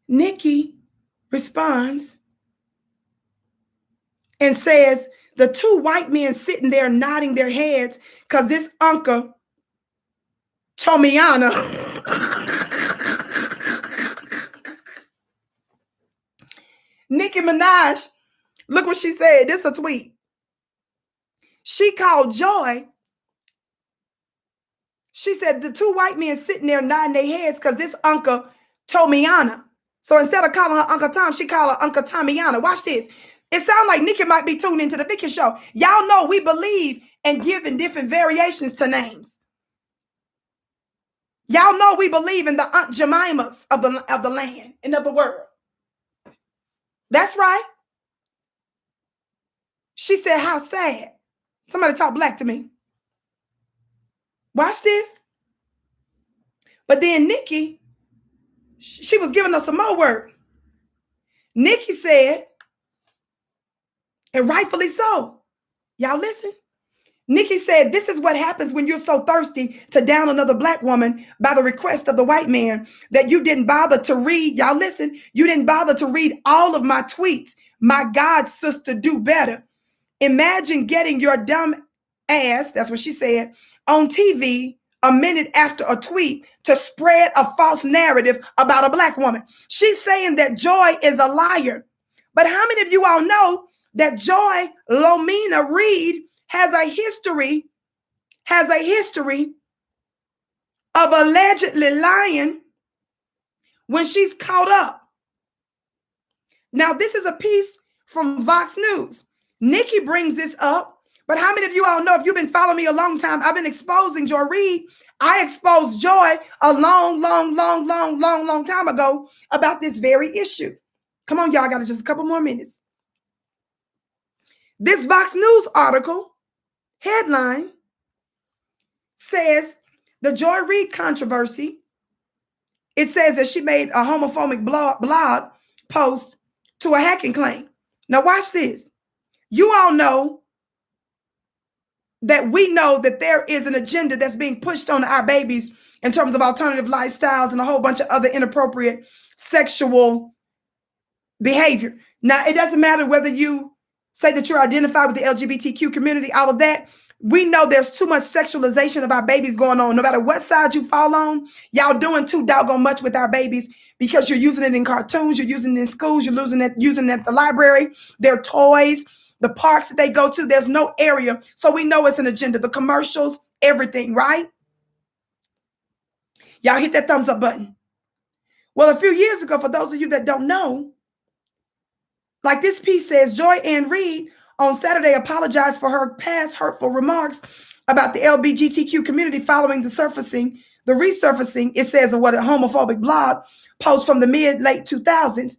Nicki responds and says, the 2 white men sitting there nodding their heads because this uncle, Tomiana, Nicki Minaj, look what she said. This is a tweet. She called Joy. She said the 2 white men sitting there nodding their heads because this uncle Tomiana. So instead of calling her Uncle Tom, she called her Uncle Tomiana. Watch this. It sounds like Nicki might be tuned into the Vicki show. Y'all know we believe in giving different variations to names. Y'all know we believe in the Aunt Jemimas of the land and of the world. That's right. She said, how sad. Somebody talk black to me. Watch this. But then Nicki, she was giving us some more word. Nicki said, and rightfully so. Y'all listen. Nicki said, this is what happens when you're so thirsty to down another black woman by the request of the white man that you didn't bother to read. Y'all listen. You didn't bother to read all of my tweets. My God, sister, do better. Imagine getting your dumb ass, that's what she said, on TV a minute after a tweet to spread a false narrative about a black woman. She's saying that Joy is a liar. But how many of you all know that Joy Reid has a history of allegedly lying when she's caught up? Now, this is a piece from Vox News. Nicki brings this up, but how many of you all know, if you've been following me a long time, I've been exposing Joy Reid. I exposed Joy a long time ago about this very issue. Come on, y'all, I got just a couple more minutes. This Vox News article headline says the Joy Reid controversy. It says that she made a homophobic blog post to a hacking claim. Now watch this. You all know that we know that there is an agenda that's being pushed on our babies in terms of alternative lifestyles and a whole bunch of other inappropriate sexual behavior. Now, it doesn't matter whether you say that you're identified with the LGBTQ community, all of that. We know there's too much sexualization of our babies going on. No matter what side you fall on, y'all doing too doggone much with our babies because you're using it in cartoons, you're using it in schools, you're using it at the library, their toys, the parks that they go to. There's no area. So we know it's an agenda, the commercials, everything, right? Y'all hit that thumbs up button. Well, a few years ago, for those of you that don't know, like this piece says, Joy Reid on Saturday apologized for her past hurtful remarks about the LGBTQ community following the resurfacing, it says, of what a homophobic blog post from the mid-late 2000s.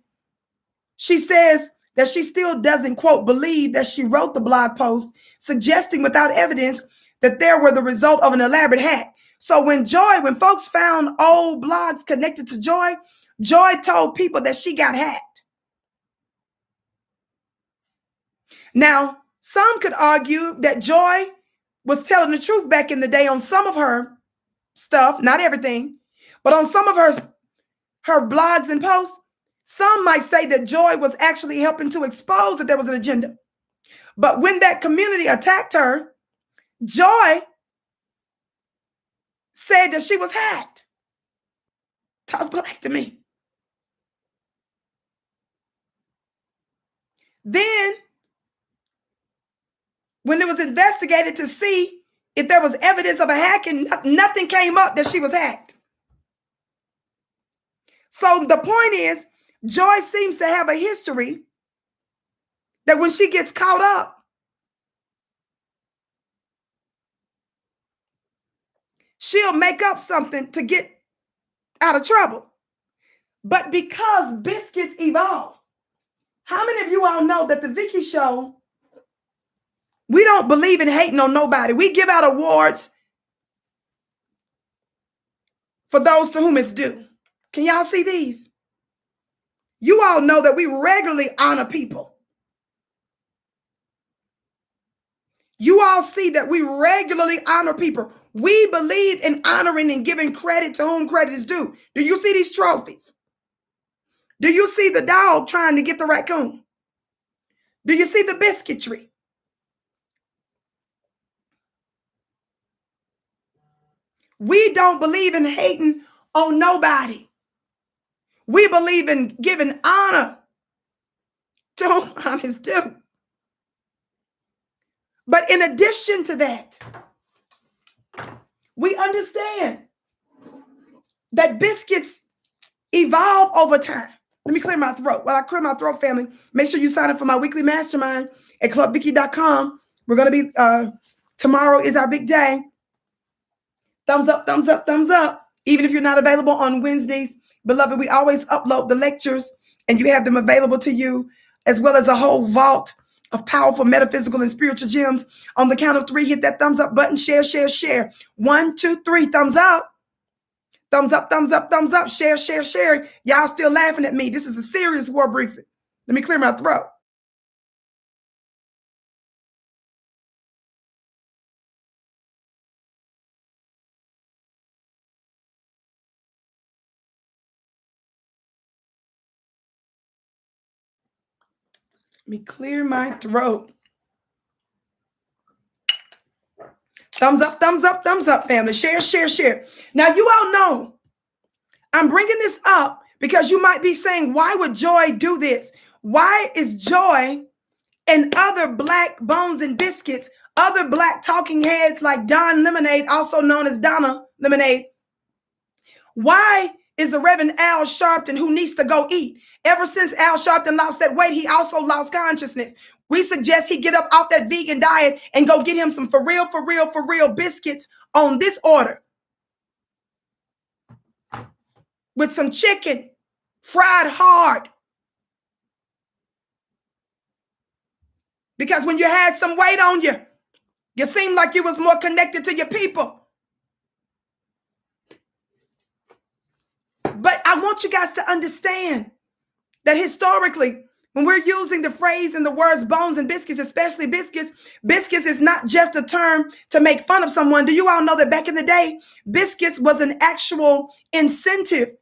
She says that she still doesn't, quote, believe that she wrote the blog post, suggesting without evidence that there were the result of an elaborate hack. So when folks found old blogs connected to Joy, Joy told people that she got hacked. Now, some could argue that Joy was telling the truth back in the day on some of her stuff, not everything, but on some of her blogs and posts. Some might say that Joy was actually helping to expose that there was an agenda. But when that community attacked her, Joy said that she was hacked. Talk black to me. Then, when it was investigated to see if there was evidence of a hacking, nothing came up that she was hacked. So the point is, Joy seems to have a history that when she gets caught up, she'll make up something to get out of trouble. But because Biscuits evolve, how many of you all know that the Vicki show, we don't believe in hating on nobody. We give out awards for those to whom it's due. Can y'all see these? You all know that we regularly honor people. You all see that we regularly honor people. We believe in honoring and giving credit to whom credit is due. Do you see these trophies? Do you see the dog trying to get the raccoon? Do you see the biscuit tree? We don't believe in hating on nobody. We believe in giving honor to whom honor is due. But in addition to that, we understand that biscuits evolve over time. Let me clear my throat. While I clear my throat, family, make sure you sign up for my weekly mastermind at clubvicki.com. We're going to be, tomorrow is our big day. Thumbs up, thumbs up, thumbs up. Even if you're not available on Wednesdays, beloved, we always upload the lectures and you have them available to you, as well as a whole vault of powerful metaphysical and spiritual gems. On the count of 3, hit that thumbs up button, share, share, share. 1, 2, 3, thumbs up. Thumbs up, thumbs up, thumbs up, share, share, share. Y'all still laughing at me. This is a serious war briefing. Let me clear my throat. Let me clear my throat. Thumbs up, thumbs up, thumbs up, family. Share, share, share. Now, you all know I'm bringing this up because you might be saying, why would Joy do this? Why is Joy and other black bones and biscuits, other black talking heads like Don Lemonade, also known as Donna Lemonade, why is the Reverend Al Sharpton, who needs to go eat? Ever since Al Sharpton lost that weight, he also lost consciousness. We suggest he get up off that vegan diet and go get him some for real biscuits on this order. With some chicken, fried hard. Because when you had some weight on you, you seemed like you was more connected to your people. But I want you guys to understand that historically, when we're using the phrase and the words bones and biscuits, especially biscuits, biscuits is not just a term to make fun of someone. Do you all know that back in the day, biscuits was an actual incentive?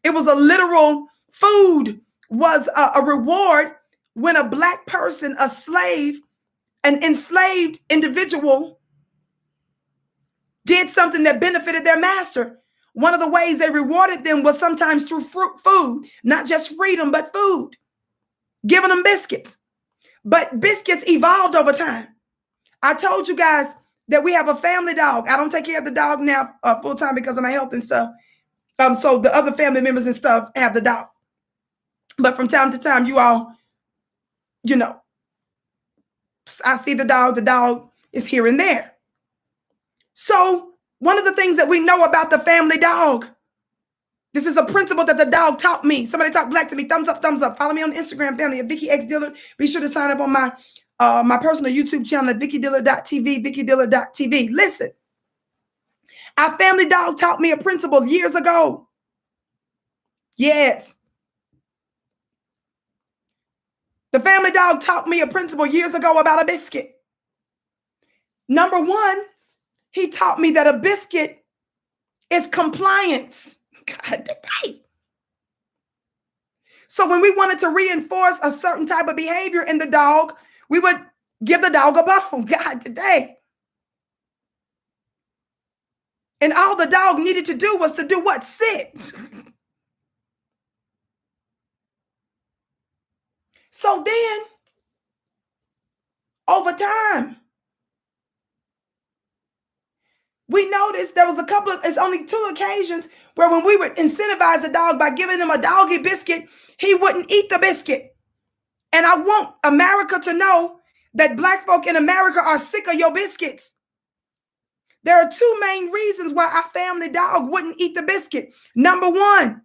It was a literal food, was a reward when a black person, a slave, an enslaved individual did something that benefited their master. One of the ways they rewarded them was sometimes through food, not just freedom, but food, giving them biscuits. But biscuits evolved over time. I told you guys that we have a family dog. I don't take care of the dog now full time because of my health and stuff. So the other family members and stuff have the dog. But from time to time, you all, you know, I see the dog is here and there. So one of the things that we know about the family dog, this is a principle that the dog taught me. Somebody talk black to me. Thumbs up, thumbs up. Follow me on Instagram, family, at Vicki X Dillard. Be sure to sign up on my personal YouTube channel at vickydillard.tv, vickydillard.tv. Listen, our family dog taught me a principle years ago. Yes. The family dog taught me a principle years ago about a biscuit. Number one, he taught me that a biscuit is compliance. God dang. So when we wanted to reinforce a certain type of behavior in the dog, we would give the dog a bone. God today. And all the dog needed to do was to do what? Sit. So then, over time, we noticed there was it's only 2 occasions where when we would incentivize the dog by giving him a doggy biscuit, he wouldn't eat the biscuit. And I want America to know that black folk in America are sick of your biscuits. There are 2 main reasons why our family dog wouldn't eat the biscuit. Number one,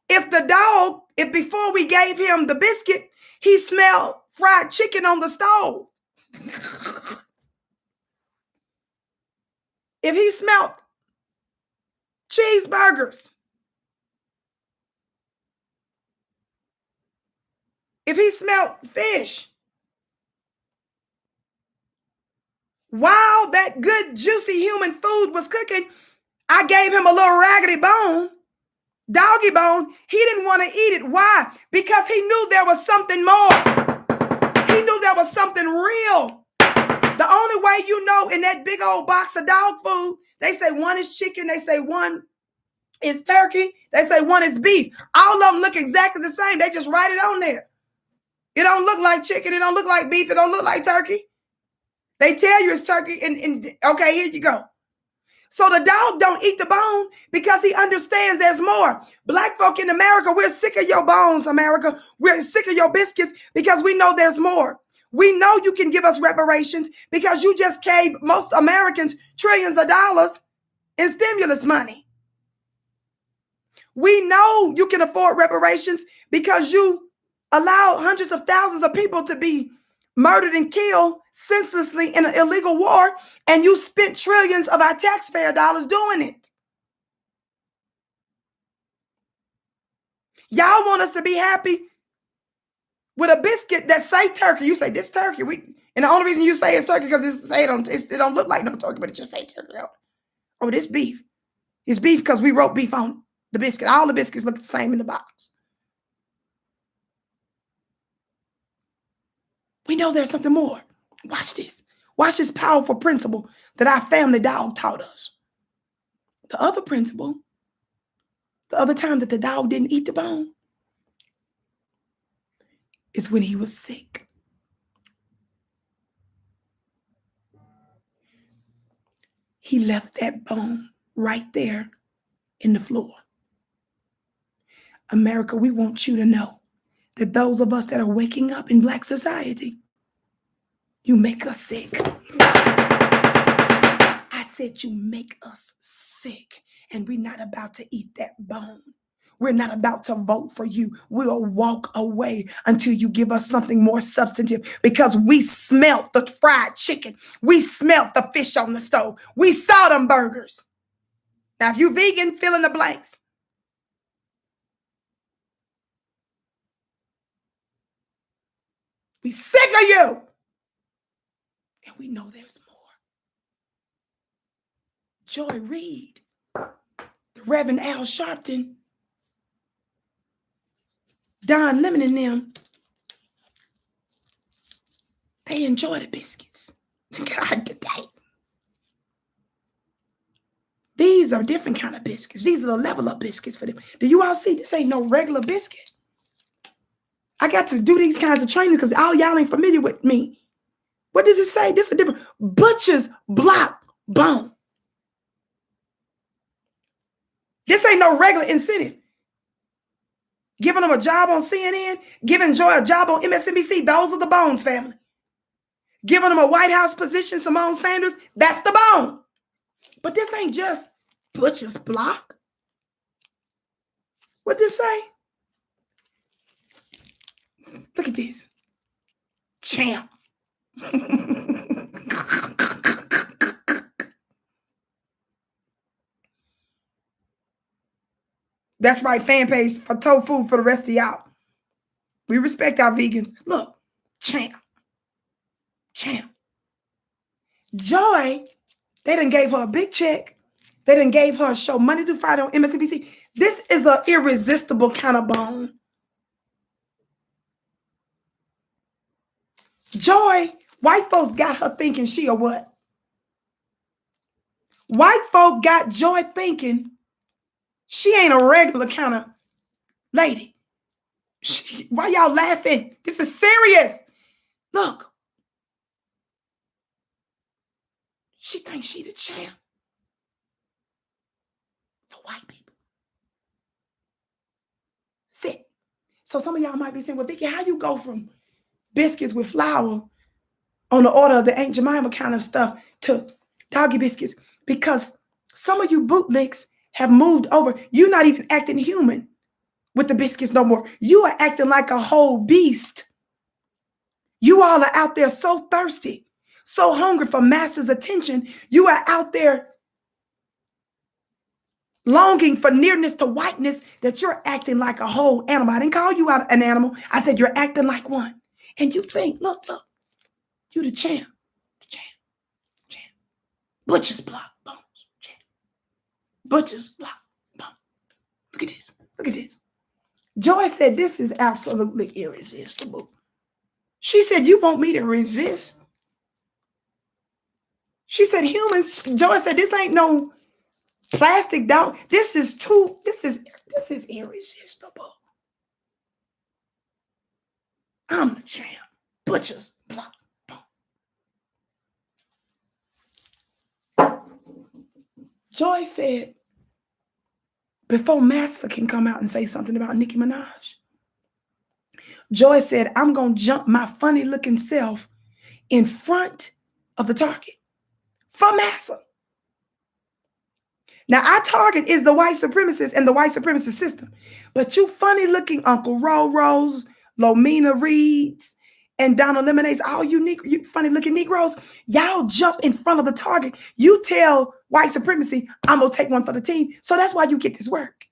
if before we gave him the biscuit, he smelled fried chicken on the stove. If he smelled cheeseburgers, if he smelled fish, while that good, juicy human food was cooking, I gave him a little raggedy bone, doggy bone. He didn't want to eat it. Why? Because he knew there was something more. He knew there was something real. The only way you know in that big old box of dog food, they say one is chicken, they say one is turkey, they say one is beef. All of them look exactly the same. They just write it on there. It don't look like chicken, it don't look like beef, it don't look like turkey. They tell you it's turkey, and okay, here you go. So the dog don't eat the bone because he understands there's more. Black folk in America, we're sick of your bones, America. We're sick of your biscuits because we know there's more. We know you can give us reparations because you just gave most Americans trillions of dollars in stimulus money. We know you can afford reparations because you allow hundreds of thousands of people to be murdered and killed senselessly in an illegal war, and you spent trillions of our taxpayer dollars doing it. Y'all want us to be happy with a biscuit that say turkey. You say this turkey. And the only reason you say it's turkey because it don't look like no turkey, but it just say turkey. Oh, this beef. It's beef because we wrote beef on the biscuit. All the biscuits look the same in the box. We know there's something more. Watch this. Watch this powerful principle that our family dog taught us. The other principle, the other time that the dog didn't eat the bone, is when he was sick. He left that bone right there in the floor. America, we want you to know that those of us that are waking up in Black society, you make us sick. I said you make us sick, and we're not about to eat that bone. We're not about to vote for you. We'll walk away until you give us something more substantive because we smelt the fried chicken. We smelt the fish on the stove. We saw them burgers. Now, if you vegan, fill in the blanks. We sick of you. And we know there's more. Joy Reid, the Reverend Al Sharpton, Don Lemon and them, they enjoy the biscuits. God, today. These are different kind of biscuits. These are the level up biscuits for them. Do you all see? This ain't no regular biscuit. I got to do these kinds of trainings because all y'all ain't familiar with me. What does it say? This is a different butcher's block bone. no regular incentive. Giving them a job on CNN, giving Joy a job on MSNBC, those are the bones, family. Giving them a White House position, Simone Sanders, that's the bone. But this ain't just butcher's block. What this say? Look at this. Champ. That's right, fan page for tofu for the rest of y'all. We respect our vegans. Look, champ. Champ. Joy, they done gave her a big check. They done gave her a show Monday through Friday on MSNBC. This is an irresistible kind of bone. Joy, white folks got her thinking she a what? White folk got Joy thinking she ain't a regular kind of lady. Why y'all laughing? This is serious. Look. She thinks she the champ for white people. Sit. So some of y'all might be saying, well, Vicki, how you go from biscuits with flour on the order of the Aunt Jemima kind of stuff to doggy biscuits? Because some of you bootlicks have moved over. You're not even acting human with the biscuits no more. You are acting like a whole beast. You all are out there so thirsty, so hungry for master's attention. You are out there longing for nearness to whiteness that you're acting like a whole animal. I didn't call you out an animal. I said you're acting like one. And you think, look, you the champ. Butcher's block bones. Champ. Butcher's block bones. Look at this. Look at this. Joy said this is absolutely irresistible. She said, you want me to resist? She said, humans, Joy said, this ain't no plastic dog. This is irresistible. I'm the champ. Butcher's block bone. Joy said, before Master can come out and say something about Nicki Minaj, Joy said, I'm going to jump my funny looking self in front of the target for Massa. Now, our target is the white supremacists and the white supremacist system. But you funny looking Uncle Rose, Lomina Reeds, and Donna Lemonades, all you funny looking Negroes, y'all jump in front of the target. You tell white supremacy, I'm going to take one for the team. So that's why you get this work.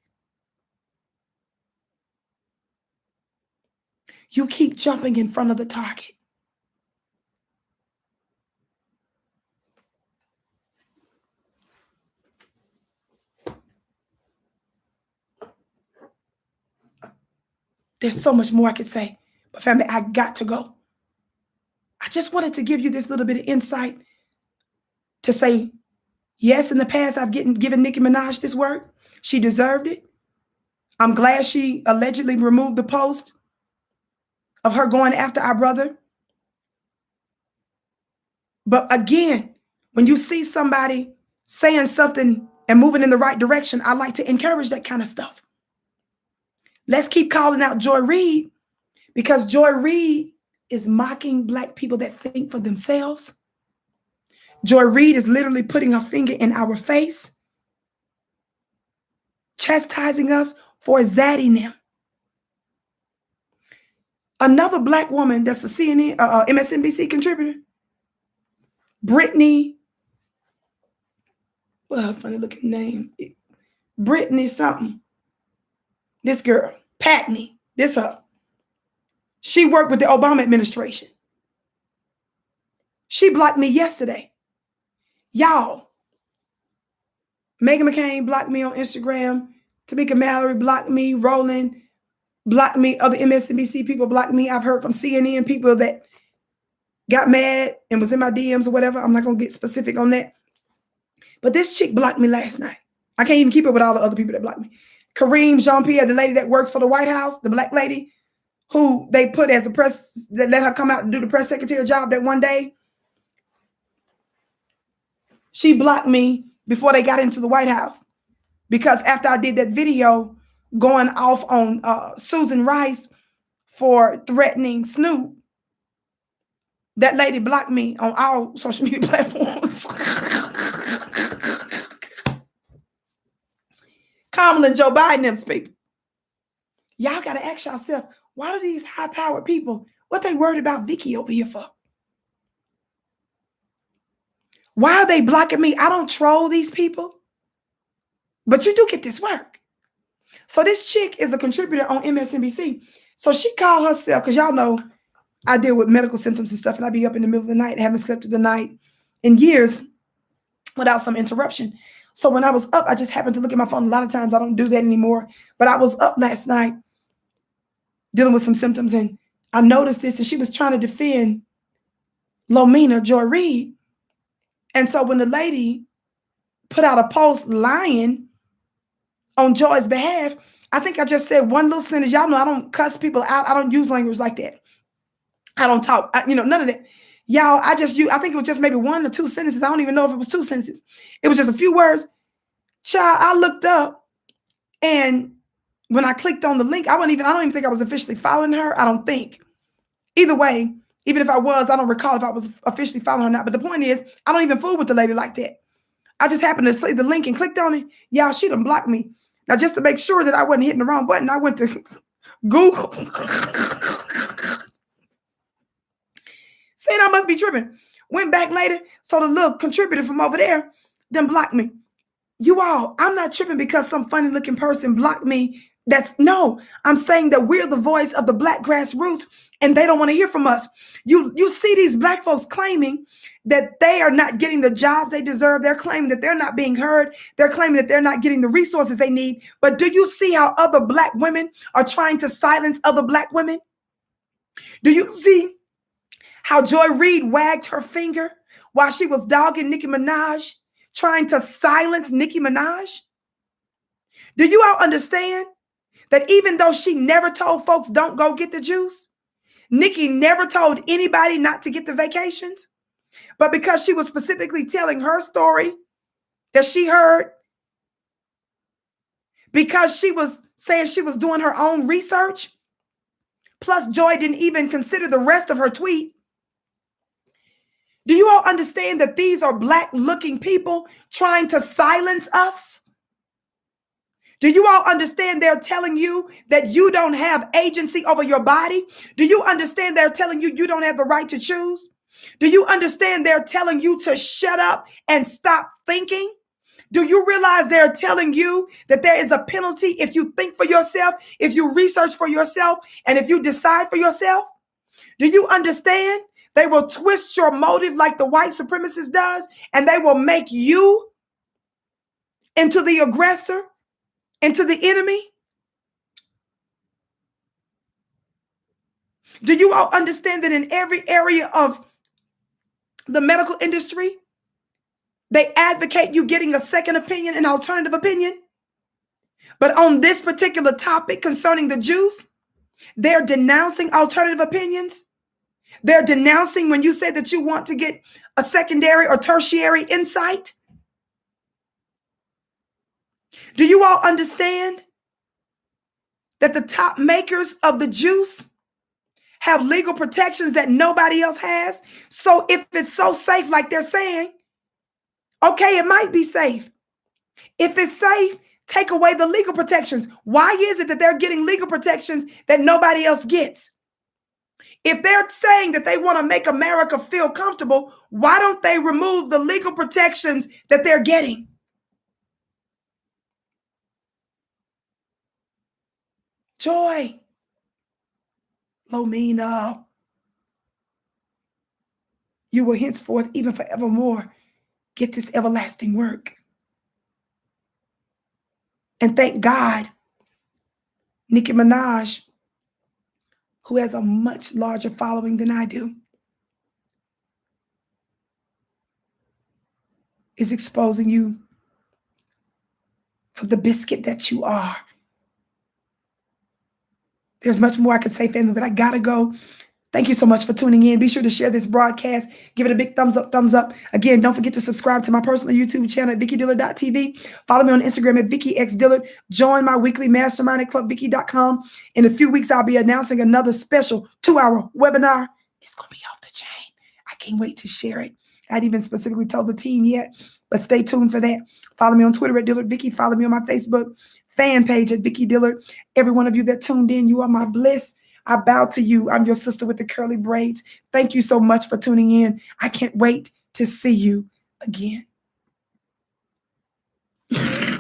You keep jumping in front of the target. There's so much more I could say, but family, I got to go. I just wanted to give you this little bit of insight to say, yes, in the past, I've given Nicki Minaj this work. She deserved it. I'm glad she allegedly removed the post of her going after our brother. But again, when you see somebody saying something and moving in the right direction, I like to encourage that kind of stuff. Let's keep calling out Joy Reid, because Joy Reid is mocking Black people that think for themselves. Joy Reid is literally putting her finger in our face, chastising us for zaddying them. Another Black woman that's a CNN, MSNBC contributor, Brittany, well, funny looking name, Brittany something. This girl, Patney, this her. She worked with the Obama administration. She blocked me yesterday. Y'all, Meghan McCain blocked me on Instagram. Tamika Mallory blocked me. Roland blocked me. Other MSNBC people blocked me. I've heard from CNN people that got mad and was in my DMs or whatever. I'm not going to get specific on that. But this chick blocked me last night. I can't even keep up with all the other people that blocked me. Kareem Jean-Pierre, the lady that works for the White House, the Black lady, who they put as a press, that let her come out and do the press secretary job that one day. She blocked me before they got into the White House because after I did that video going off on Susan Rice for threatening Snoop, that lady blocked me on all social media platforms. Kamala and Joe Biden, them people. Y'all got to ask yourself, why do these high-powered people, what they worried about Vicki over here for? Why are they blocking me? I don't troll these people, but you do get this work. So this chick is a contributor on MSNBC. So she called herself, because y'all know I deal with medical symptoms and stuff, and I be up in the middle of the night, haven't slept through the night in years without some interruption. So when I was up, I just happened to look at my phone. A lot of times I don't do that anymore, but I was up last night dealing with some symptoms, and I noticed this, and she was trying to defend Lomina, Joy Reid. And so when the lady put out a post lying on Joy's behalf, I think I just said one little sentence. Y'all know I don't cuss people out. I don't use language like that. I don't talk, none of that. Y'all, I think it was just maybe 1 or 2 sentences. I don't even know if it was 2 sentences. It was just a few words. Child, I looked up, and when I clicked on the link, I don't even think I was officially following her. I don't think. Either way, even if I was, I don't recall if I was officially following her or not. But the point is, I don't even fool with the lady like that. I just happened to see the link and clicked on it. Y'all, she done blocked me. Now, just to make sure that I wasn't hitting the wrong button, I went to Google. Saying I must be tripping. Went back later, so the little contributor from over there done blocked me. You all, I'm not tripping because some funny looking person blocked me. No, I'm saying that we're the voice of the Black grassroots, and they don't want to hear from us. You see these Black folks claiming that they are not getting the jobs they deserve. They're claiming that they're not being heard. They're claiming that they're not getting the resources they need. But do you see how other Black women are trying to silence other Black women? Do you see how Joy Reid wagged her finger while she was dogging Nicki Minaj, trying to silence Nicki Minaj? Do you all understand that even though she never told folks don't go get the juice, Nicki never told anybody not to get the vacations? But because she was specifically telling her story that she heard, because she was saying she was doing her own research, plus Joy didn't even consider the rest of her tweet. Do you all understand that these are Black-looking people trying to silence us? Do you all understand they're telling you that you don't have agency over your body? Do you understand they're telling you you don't have the right to choose? Do you understand they're telling you to shut up and stop thinking? Do you realize they're telling you that there is a penalty if you think for yourself, if you research for yourself, and if you decide for yourself? Do you understand? They will twist your motive like the white supremacist does, and they will make you into the aggressor, into the enemy. Do you all understand that in every area of the medical industry, they advocate you getting a second opinion, an alternative opinion? But on this particular topic concerning the juice, they're denouncing alternative opinions. They're denouncing when you say that you want to get a secondary or tertiary insight. Do you all understand that the top makers of the juice have legal protections that nobody else has? So if it's so safe, like they're saying, okay, it might be safe. If it's safe, take away the legal protections. Why is it that they're getting legal protections that nobody else gets? If they're saying that they want to make America feel comfortable, why don't they remove the legal protections that they're getting? Joy, Lomina, you will henceforth, even forevermore, get this everlasting work. And thank God, Nicki Minaj, who has a much larger following than I do, is exposing you for the biscuit that you are. There's much more I could say, family, but I gotta go. Thank you so much for tuning in. Be sure to share this broadcast. Give it a big thumbs up, thumbs up. Again, don't forget to subscribe to my personal YouTube channel at VickiDillard.tv. Follow me on Instagram at VickiXDillard. Join my weekly mastermind at clubvicky.com. In a few weeks, I'll be announcing another special 2-hour webinar. It's going to be off the chain. I can't wait to share it. I hadn't even specifically told the team yet, but stay tuned for that. Follow me on Twitter at Dillard Vicky. Follow me on my Facebook fan page at Vicki Dillard. Every one of you that tuned in, you are my bliss. I bow to you. I'm your sister with the curly braids. Thank you so much for tuning in. I can't wait to see you again.